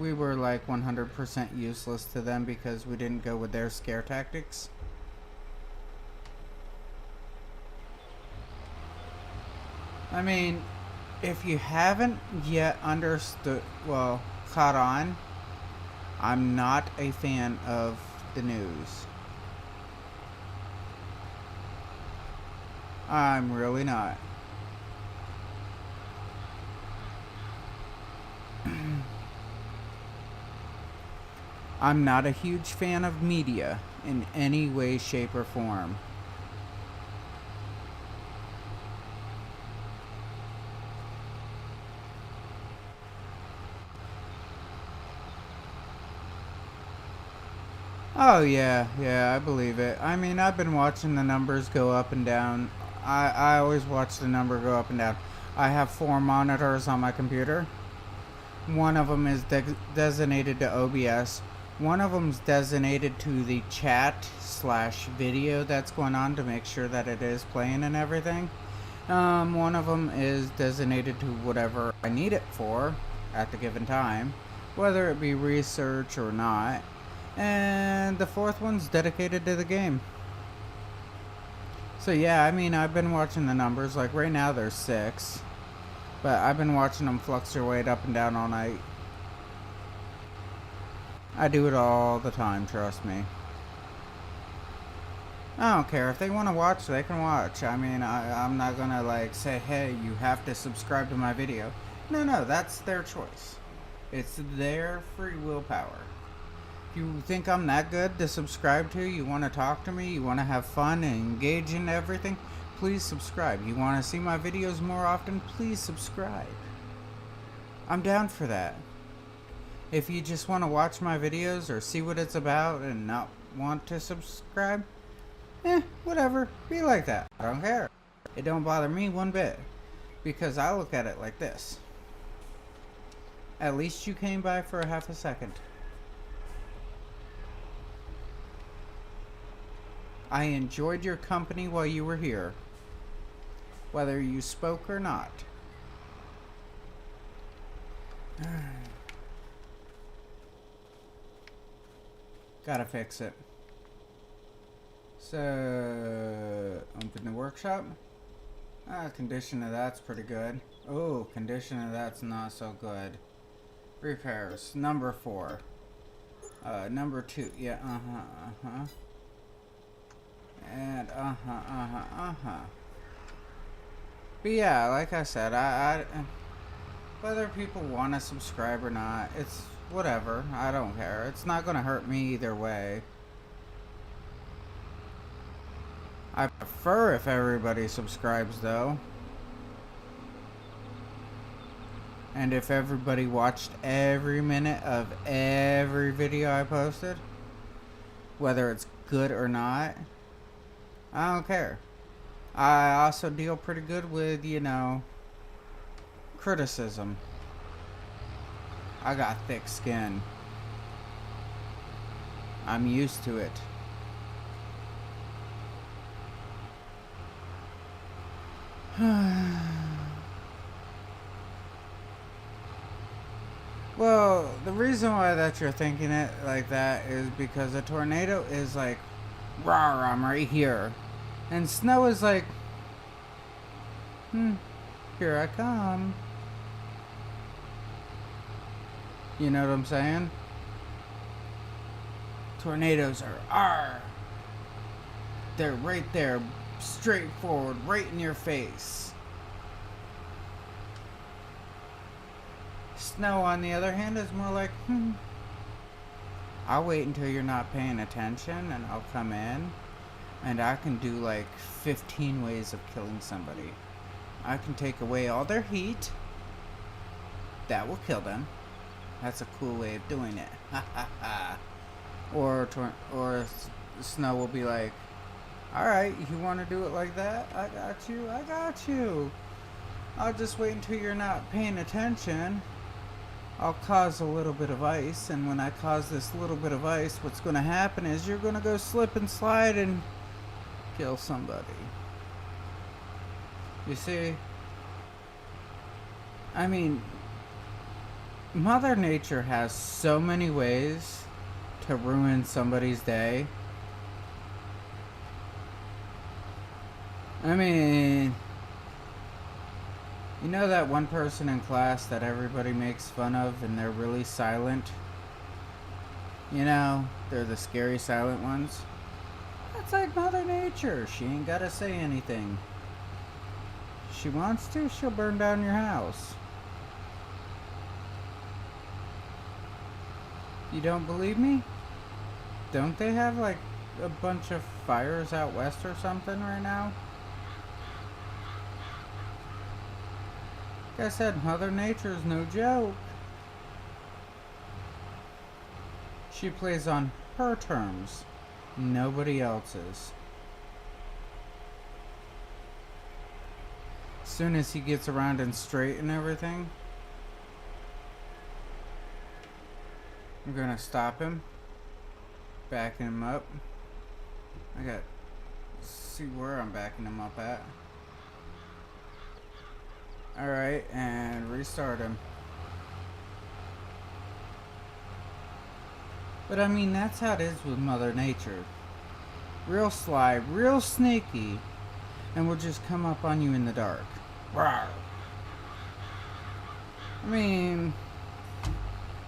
we were like 100% useless to them because we didn't go with their scare tactics. I mean, if you haven't yet understood, well, caught on, I'm not a fan of the news. I'm really not. I'm not a huge fan of media in any way, shape, or form. Oh yeah, I believe it. I mean, I've been watching the numbers go up and down. I always watch the number go up and down. I have 4 monitors on my computer. One of them is designated to OBS. One of them's designated to the chat/video that's going on to make sure that it is playing and everything. One of them is designated to whatever I need it for at the given time, whether it be research or not. And the 4th one's dedicated to the game. So yeah, I mean, I've been watching the numbers. Like right now there's 6. But I've been watching them fluctuate up and down all night. I do it all the time, trust me. I don't care. If they want to watch, they can watch. I mean, I'm not gonna like say, hey, you have to subscribe to my video. No, that's their choice. It's their free willpower. If you think I'm that good to subscribe to, you want to talk to me, you want to have fun and engage in everything, please subscribe. You want to see my videos more often, please subscribe. I'm down for that. If you just want to watch my videos or see what it's about and not want to subscribe, whatever. Be like that. I don't care. It don't bother me one bit. Because I look at it like this. At least you came by for a half a second. I enjoyed your company while you were here, whether you spoke or not. Gotta fix it. So, open the workshop. Condition of that's pretty good. Oh, condition of that's not so good. Repairs. Number 4. Number 2. Yeah, And, But yeah, like I said, I whether people want to subscribe or not, it's whatever. I don't care. It's not gonna hurt me either way. I prefer if everybody subscribes, though. And if everybody watched every minute of every video I posted, whether it's good or not, I don't care. I also deal pretty good with, criticism. I got thick skin. I'm used to it. Well, the reason why that you're thinking it like that is because a tornado is like, rawr, I'm right here. And snow is like, here I come. You know what I'm saying? Tornadoes are, they're right there, straightforward, right in your face. Snow, on the other hand, is more like, I'll wait until you're not paying attention and I'll come in and I can do like 15 ways of killing somebody. I can take away all their heat. That will kill them. That's a cool way of doing it. Or snow will be like, alright, you want to do it like that? I got you. I'll just wait until you're not paying attention. I'll cause a little bit of ice, and when I cause this little bit of ice, what's going to happen is you're going to go slip and slide and kill somebody. You see? I mean, Mother Nature has so many ways to ruin somebody's day. I mean, you know that one person in class that everybody makes fun of and they're really silent? You know, they're the scary silent ones. That's like Mother Nature. She ain't gotta say anything. If she wants to, she'll burn down your house. You don't believe me? Don't they have like a bunch of fires out west or something right now? Like I said, Mother Nature's no joke. She plays on her terms, nobody else's. As soon as he gets around and straight and everything, I'm gonna stop him, backing him up. I got to see where I'm backing him up at. Alright, and restart him. But I mean, that's how it is with Mother Nature. Real sly, real sneaky, and will just come up on you in the dark. Rawr. I mean,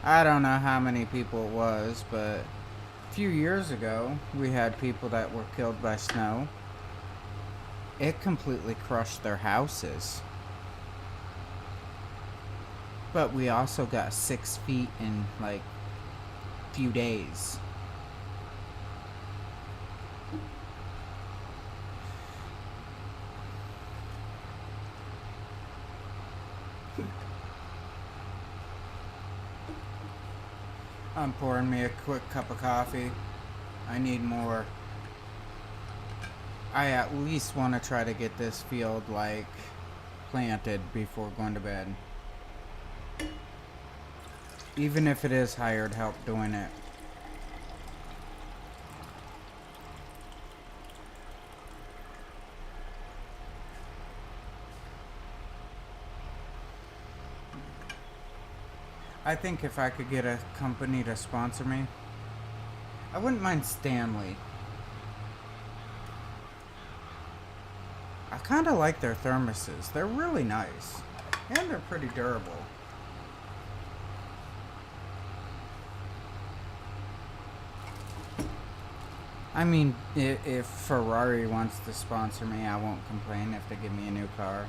I don't know how many people it was, but a few years ago, we had people that were killed by snow. It completely crushed their houses. But we also got 6 feet in like a few days. I'm pouring me a quick cup of coffee. I need more. I at least want to try to get this field like planted before going to bed. Even if it is hired help doing it. I think if I could get a company to sponsor me, I wouldn't mind Stanley. I kind of like their thermoses. They're really nice. And they're pretty durable. I mean, if Ferrari wants to sponsor me, I won't complain if they give me a new car.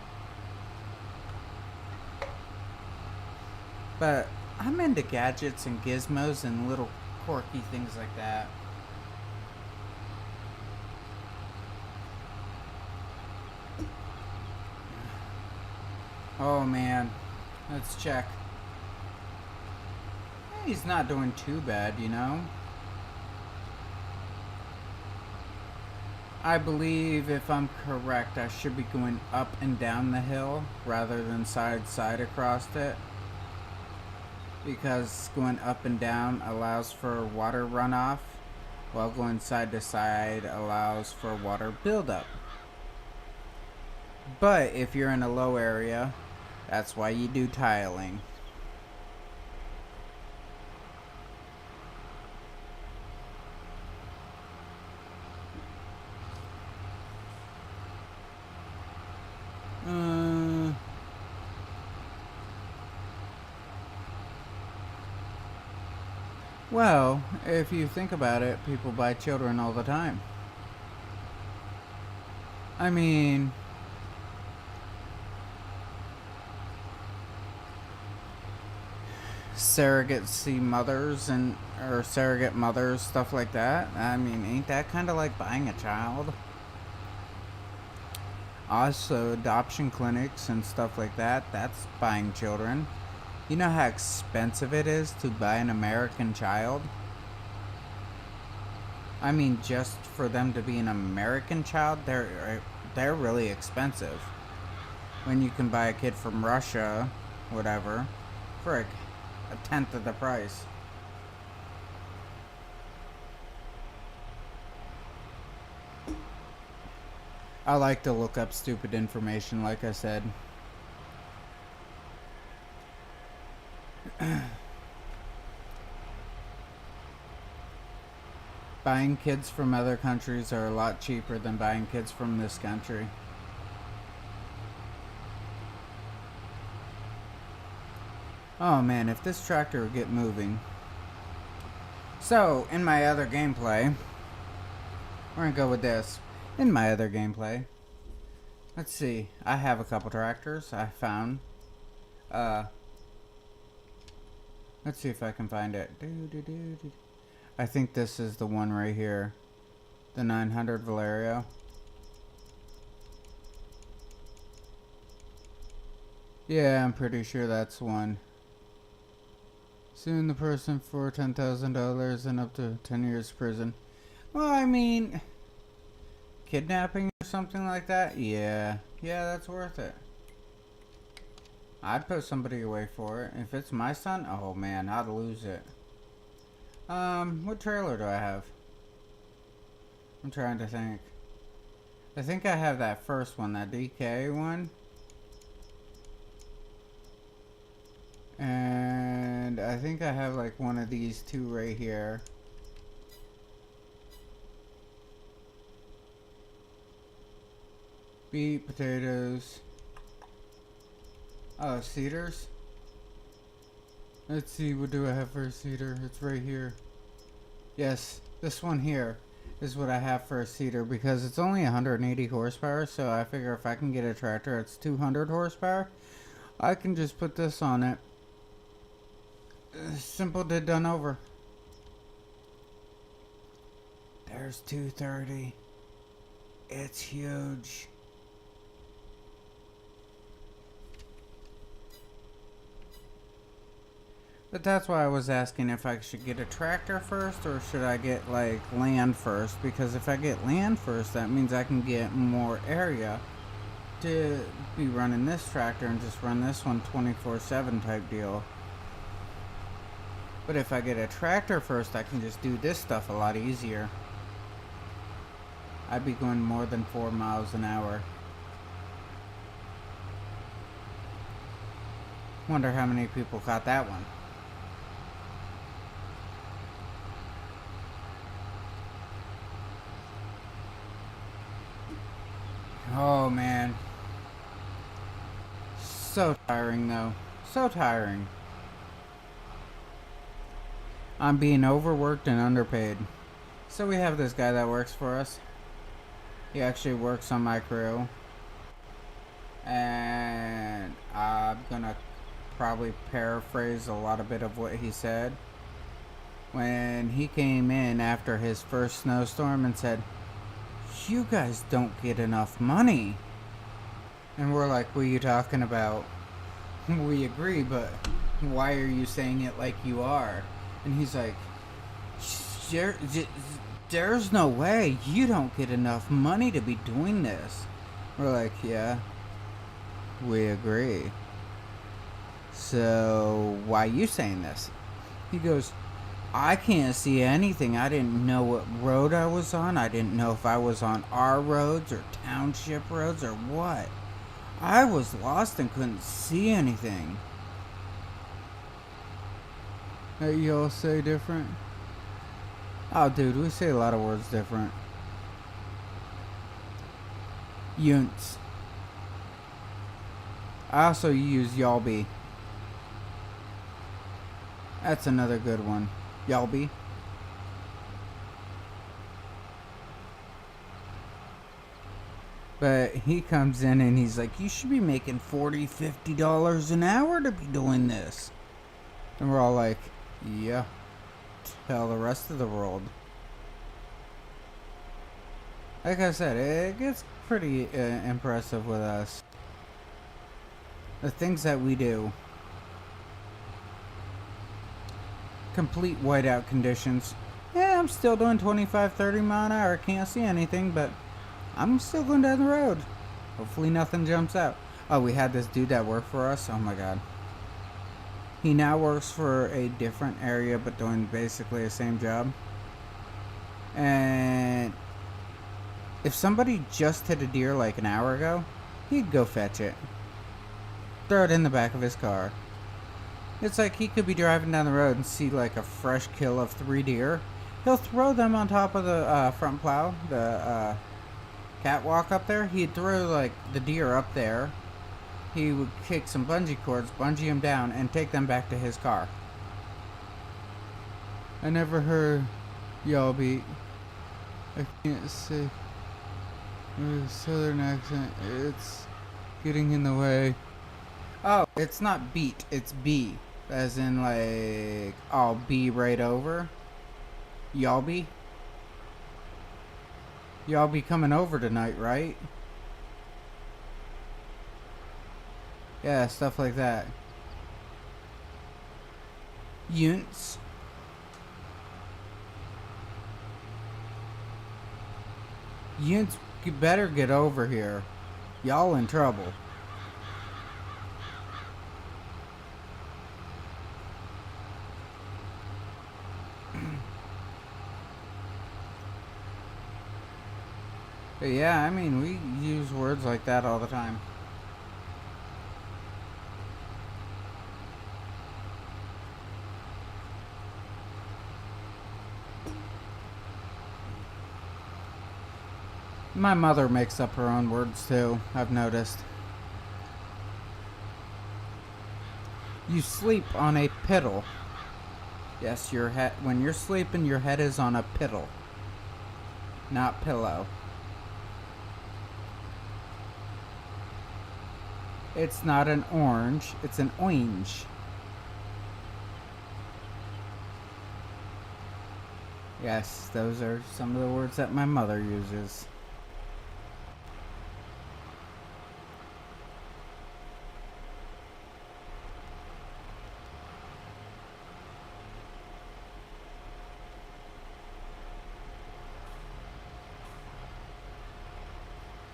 But I'm into gadgets and gizmos and little quirky things like that. Oh man, let's check. He's not doing too bad, you know. I believe, if I'm correct, I should be going up and down the hill rather than side across it, because going up and down allows for water runoff, while going side to side allows for water buildup. But if you're in a low area, that's why you do tiling. Well, if you think about it, people buy children all the time. I mean, surrogacy mothers or surrogate mothers, stuff like that. I mean, ain't that kind of like buying a child? Also, adoption clinics and stuff like that, that's buying children. You know how expensive it is to buy an American child? I mean, just for them to be an American child, they're really expensive. When you can buy a kid from Russia, whatever, for a tenth of the price. I like to look up stupid information, like I said. Buying kids from other countries are a lot cheaper than buying kids from this country. Oh man, if this tractor would get moving. So, in my other gameplay, we're gonna go with this. In my other gameplay, let's see, I have a couple tractors I found. Let's see if I can find it. I think this is the one right here. The 900 Valerio. Yeah, I'm pretty sure that's one. Suing the person for $10,000 and up to 10 years prison. Well, I mean, kidnapping or something like that? Yeah, that's worth it. I'd put somebody away for it. If it's my son, oh man, I'd lose it. What trailer do I have? I'm trying to think. I think I have that first one, that DK one. And I think I have like one of these two right here. Beet, potatoes. Oh, cedars? Let's see, what do I have for a cedar? It's right here. Yes, this one here is what I have for a cedar, because it's only 180 horsepower, so I figure if I can get a tractor that's 200 horsepower, I can just put this on it. Simple did, done over. There's 230. It's huge. But that's why I was asking if I should get a tractor first or should I get like land first, because if I get land first, that means I can get more area to be running this tractor and just run this one 24/7 type deal. But if I get a tractor first, I can just do this stuff a lot easier. I'd be going more than 4 miles an hour. Wonder how many people caught that one. Oh man. So tiring though. So tiring. I'm being overworked and underpaid. So we have this guy that works for us. He actually works on my crew. And I'm gonna probably paraphrase a lot of bit of what he said. When he came in after his first snowstorm and said, "You guys don't get enough money." And we're like, "What are you talking about?" We agree, but why are you saying it like you are? And he's like, "There's no way. You don't get enough money to be doing this." We're like, "Yeah, we agree. So why are you saying this?" He goes, "I can't see anything. I didn't know what road I was on. I didn't know if I was on our roads or township roads or what. I was lost and couldn't see anything." Hey, y'all say different? Oh, dude, we say a lot of words different. Yunts. I also use y'all be. That's another good one. Y'all be. But he comes in and he's like, "You should be making $40, $50 an hour to be doing this." And we're all like, "Yeah, tell the rest of the world." Like I said, it gets pretty impressive with us. The things that we do. Complete whiteout conditions. Yeah, I'm still doing 25, 30 mile an hour. Can't see anything, but I'm still going down the road. Hopefully nothing jumps out. Oh, we had this dude that worked for us. Oh my god. He now works for a different area, but doing basically the same job. And if somebody just hit a deer like an hour ago, he'd go fetch it. Throw it in the back of his car. It's like he could be driving down the road and see like a fresh kill of 3 deer. He'll throw them on top of the front plow, the catwalk up there. He'd throw like the deer up there. He would kick some bungee cords, bungee them down, and take them back to his car. I never heard y'all beat. I can't say with a southern accent. It's getting in the way. Oh, it's not beat, it's B. As in like, I'll be right over. Y'all be? Y'all be coming over tonight, right? Yeah, stuff like that. Yunts. Yunts, you better get over here. Y'all in trouble. But yeah, I mean, we use words like that all the time. My mother makes up her own words too, I've noticed. You sleep on a piddle. Yes, your head. When you're sleeping, your head is on a piddle, not pillow. It's not an orange, it's an orange. Yes, those are some of the words that my mother uses.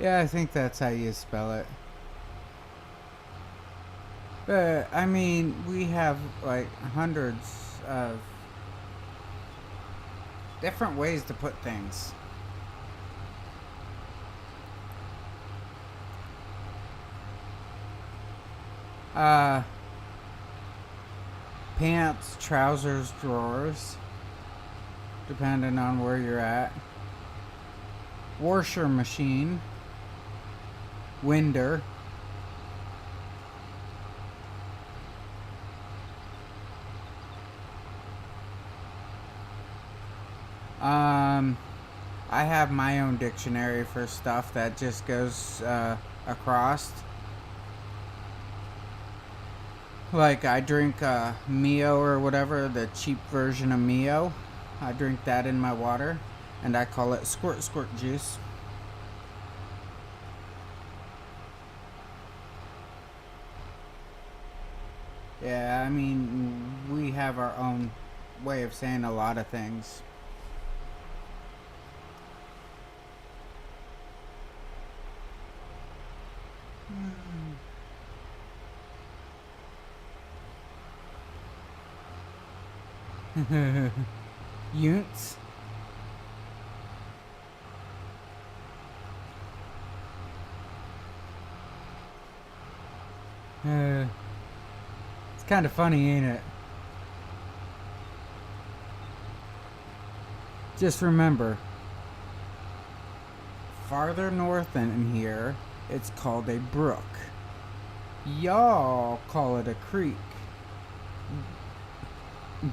Yeah, I think that's how you spell it. But, I mean, we have like hundreds of different ways to put things. Uh, Pants, trousers, drawers, depending on where you're at. Washer machine, winder. I have my own dictionary for stuff that just goes across. Like I drink Mio or whatever, the cheap version of Mio. I drink that in my water, and I call it squirt squirt juice. Yeah, I mean, we have our own way of saying a lot of things. Unts. It's kind of funny, ain't it? Just remember, farther north than here, it's called a brook. Y'all call it a creek.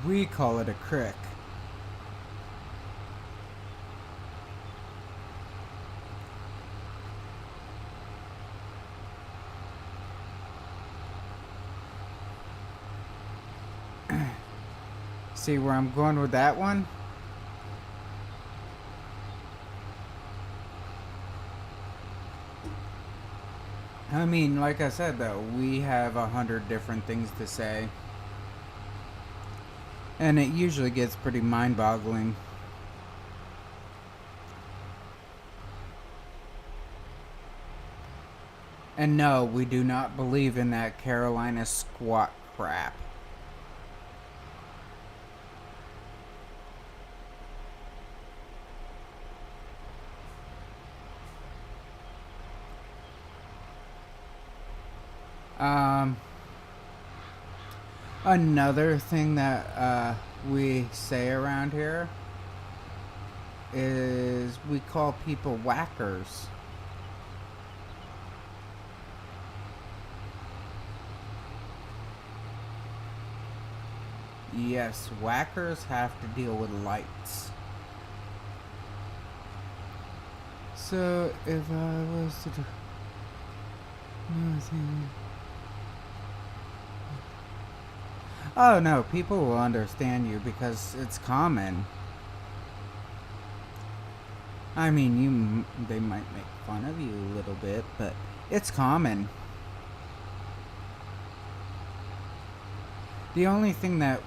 We call it a crick. See where I'm going with that one? I mean, like I said though, we have 100 different things to say. And it usually gets pretty mind-boggling. And no, we do not believe in that Carolina squat crap. Another thing that we say around here is we call people whackers. Yes, whackers have to deal with lights. So if I was to do nothing. Oh no, people will understand you because it's common. I mean, they might make fun of you a little bit, but it's common. The only thing that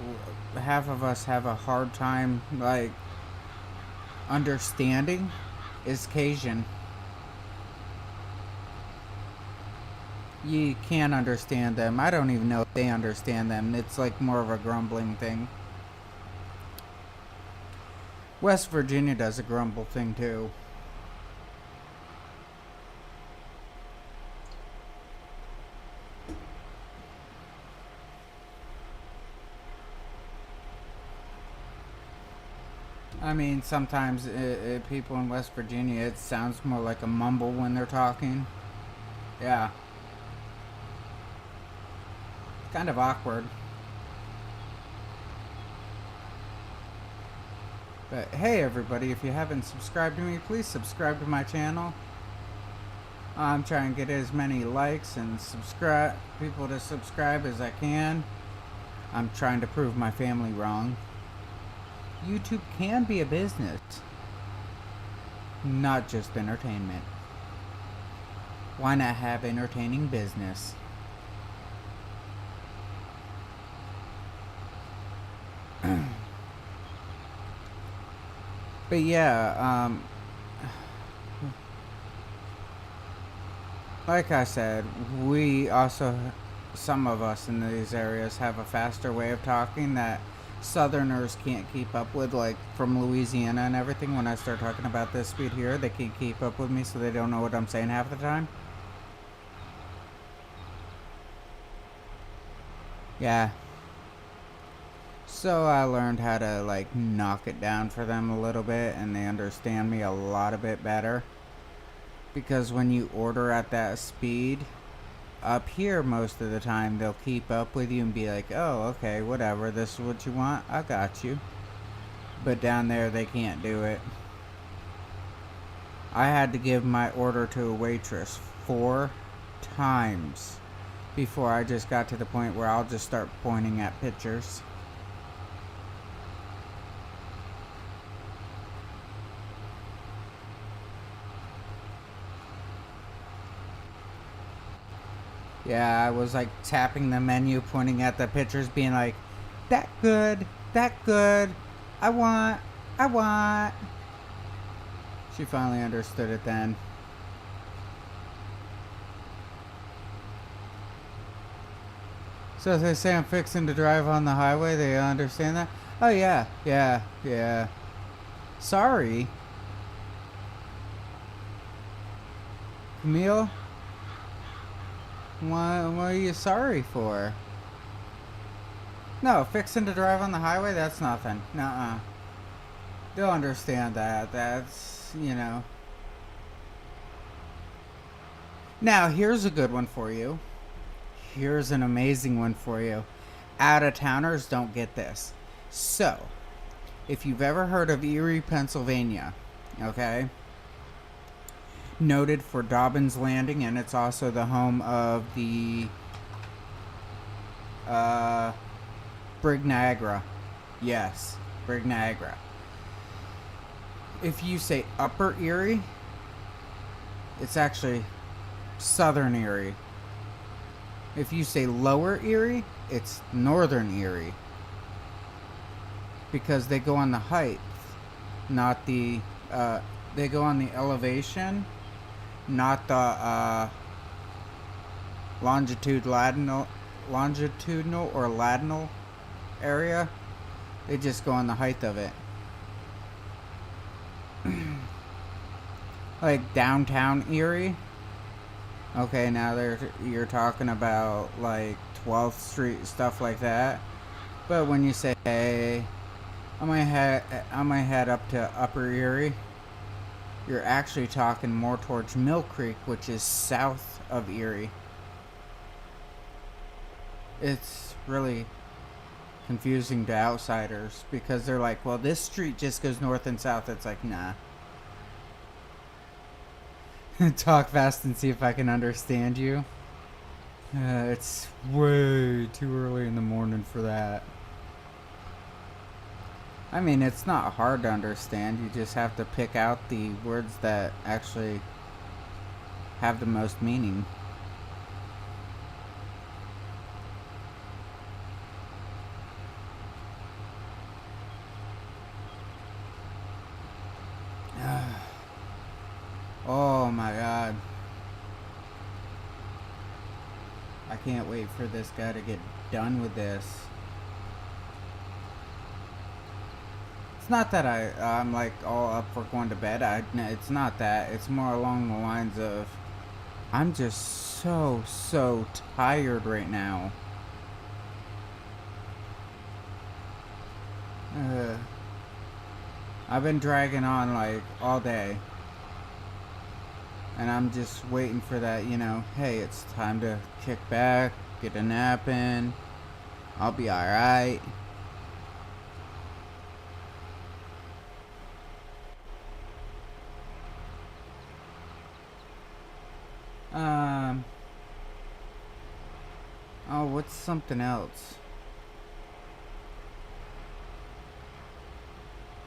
half of us have a hard time like understanding is Cajun. You can't understand them. I don't even know if they understand them. It's like more of a grumbling thing. West Virginia does a grumble thing too. I mean, sometimes people in West Virginia, it sounds more like a mumble when they're talking. Yeah. It's kind of awkward. But hey everybody, if you haven't subscribed to me, please subscribe to my channel. I'm trying to get as many likes and people to subscribe as I can. I'm trying to prove my family wrong. YouTube can be a business, not just entertainment. Why not have entertaining business? But yeah, like I said, we also, some of us in these areas have a faster way of talking that Southerners can't keep up with, like from Louisiana and everything. When I start talking about this speed here, they can't keep up with me, so they don't know what I'm saying half the time. Yeah. So I learned how to like knock it down for them a little bit, and they understand me a lot a bit better. Because when you order at that speed, up here most of the time they'll keep up with you and be like, oh, okay, whatever, this is what you want, I got you. But down there they can't do it. I had to give my order to a waitress 4 times before I just got to the point where I'll just start pointing at pictures. Yeah, I was like tapping the menu, pointing at the pictures, being like, that good, that good, I want, I want. She finally understood it then. So if they say I'm fixing to drive on the highway, they understand that? Oh, yeah, yeah, yeah. Sorry. Camille? What are you sorry for? No, fixing to drive on the highway, that's nothing. Nuh-uh. They'll understand that. That's, you know. Now, here's a good one for you. Here's an amazing one for you. Out-of-towners don't get this. So, if you've ever heard of Erie, Pennsylvania, okay? Noted for Dobbins Landing, and it's also the home of the Brig Niagara. Yes, Brig Niagara. If you say Upper Erie, it's actually Southern Erie. If you say Lower Erie, it's Northern Erie. Because they go on the height, not the, they go on the elevation, not the longitudinal or latitudinal area. They just go on the height of it. Like downtown Erie. Okay, now you're talking about like 12th Street, stuff like that. But when you say, hey, I might head up to Upper Erie, you're actually talking more towards Mill Creek, which is south of Erie. It's really confusing to outsiders because they're like, well, this street just goes north and south. It's like, nah. Talk fast and see if I can understand you. It's way too early in the morning for that. I mean, it's not hard to understand. You just have to pick out the words that actually have the most meaning. Oh my god. I can't wait for this guy to get done with this. It's not that I'm like all up for going to bed. It's not that. It's more along the lines of I'm just so tired right now. I've been dragging on like all day. And I'm just waiting for that, you know, hey, it's time to kick back, get a nap in. I'll be alright. Oh, what's something else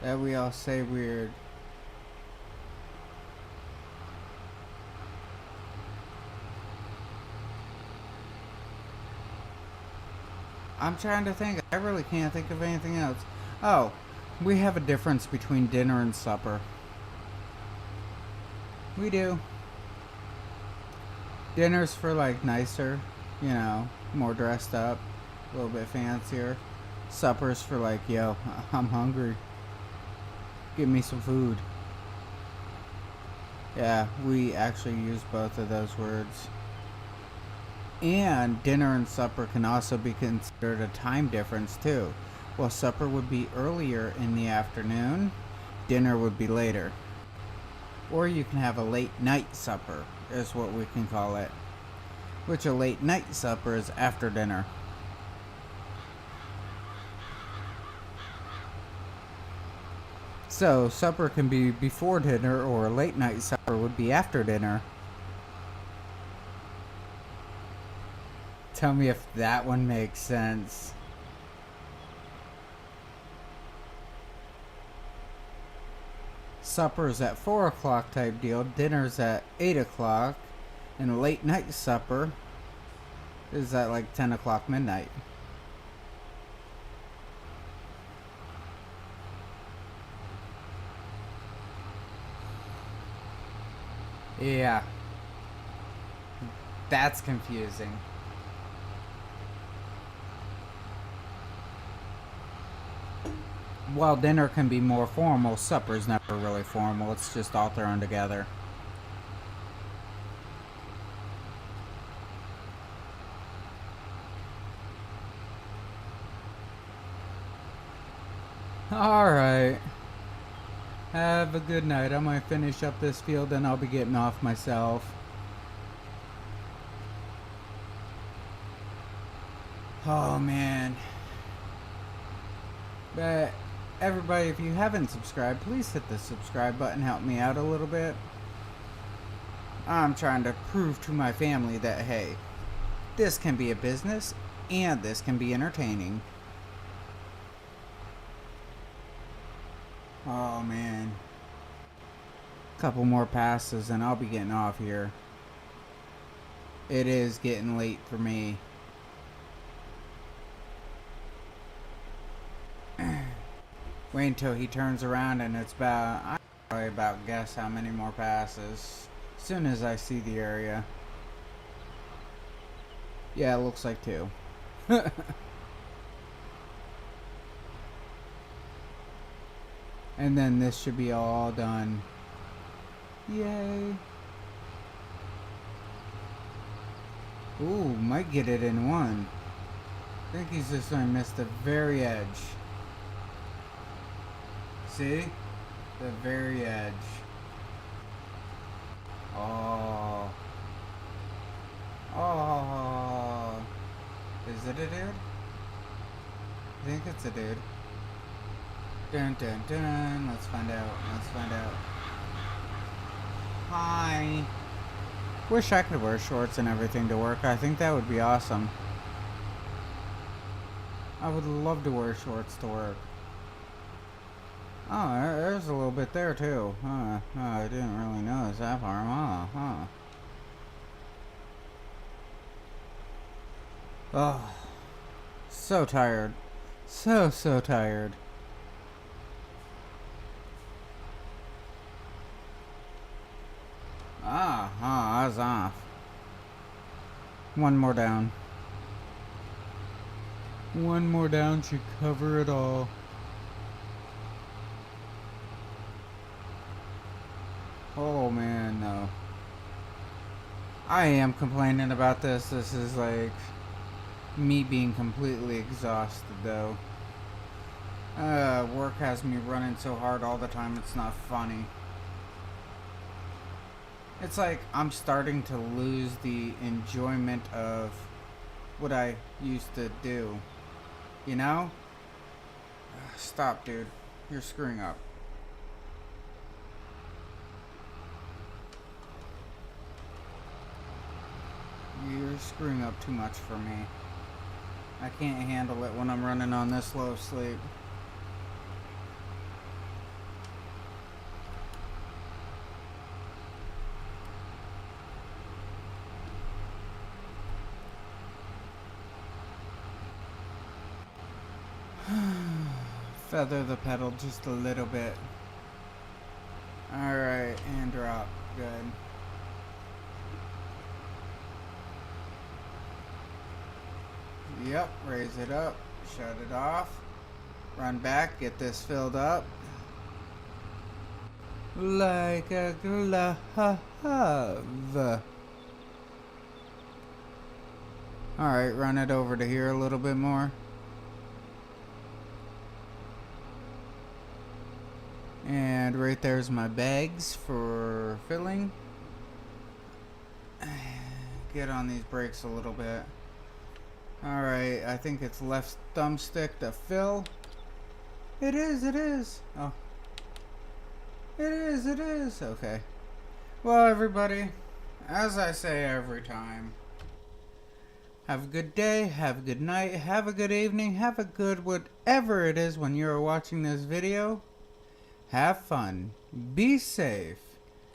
that we all say weird? I'm trying to think. I really can't think of anything else. Oh, we have a difference between dinner and supper. We do. Dinner's for like nicer, you know, more dressed up, a little bit fancier. Supper's for like, yo, I'm hungry. Give me some food. Yeah, we actually use both of those words. And dinner and supper can also be considered a time difference too. While supper would be earlier in the afternoon, dinner would be later. Or you can have a late night supper, is what we can call it. Which a late night supper is after dinner. So, supper can be before dinner, or a late night supper would be after dinner. Tell me if that one makes sense. Supper's at 4 o'clock type deal, dinner's at 8 o'clock, and a late night supper is at like 10 o'clock midnight. Yeah, that's confusing. While dinner can be more formal, supper's never really formal. It's just all thrown together. Alright. Have a good night. I might finish up this field and I'll be getting off myself. Oh man. But everybody, if you haven't subscribed, please hit the subscribe button. Help me out a little bit. I'm trying to prove to my family that, hey, this can be a business and this can be entertaining. Oh man. Couple more passes and I'll be getting off here. It is getting late for me. Wait until he turns around and it's about, I probably about guess how many more passes. As soon as I see the area. Yeah, it looks like 2. And then this should be all done. Yay. Ooh, might get it in one. I think he's just gonna miss the very edge. See? The very edge. Oh. Oh. Is it a dude? I think it's a dude. Dun dun dun. Let's find out. Let's find out. Hi. Wish I could wear shorts and everything to work. I think that would be awesome. I would love to wear shorts to work. Oh, there's a little bit there too. Oh, I didn't really notice that part. Oh, so tired. So tired. I was off. One more down. One more down should cover it all. Oh man, no. I am complaining about this. This is like me being completely exhausted though. Work has me running so hard all the time, it's not funny. It's like I'm starting to lose the enjoyment of what I used to do. You know? Stop, dude. You're screwing up. You're screwing up too much for me. I can't handle it when I'm running on this low sleep. Feather the pedal just a little bit. Alright, and drop. Good. Yep, raise it up, shut it off, run back, get this filled up. Like a glove. Alright, run it over to here a little bit more. And right there's my bags for filling. Get on these brakes a little bit. Alright, I think it's left thumbstick to fill. It is. Oh. It is. Okay. Well, everybody, as I say every time, have a good day, have a good night, have a good evening, have a good whatever it is when you're watching this video. Have fun. Be safe.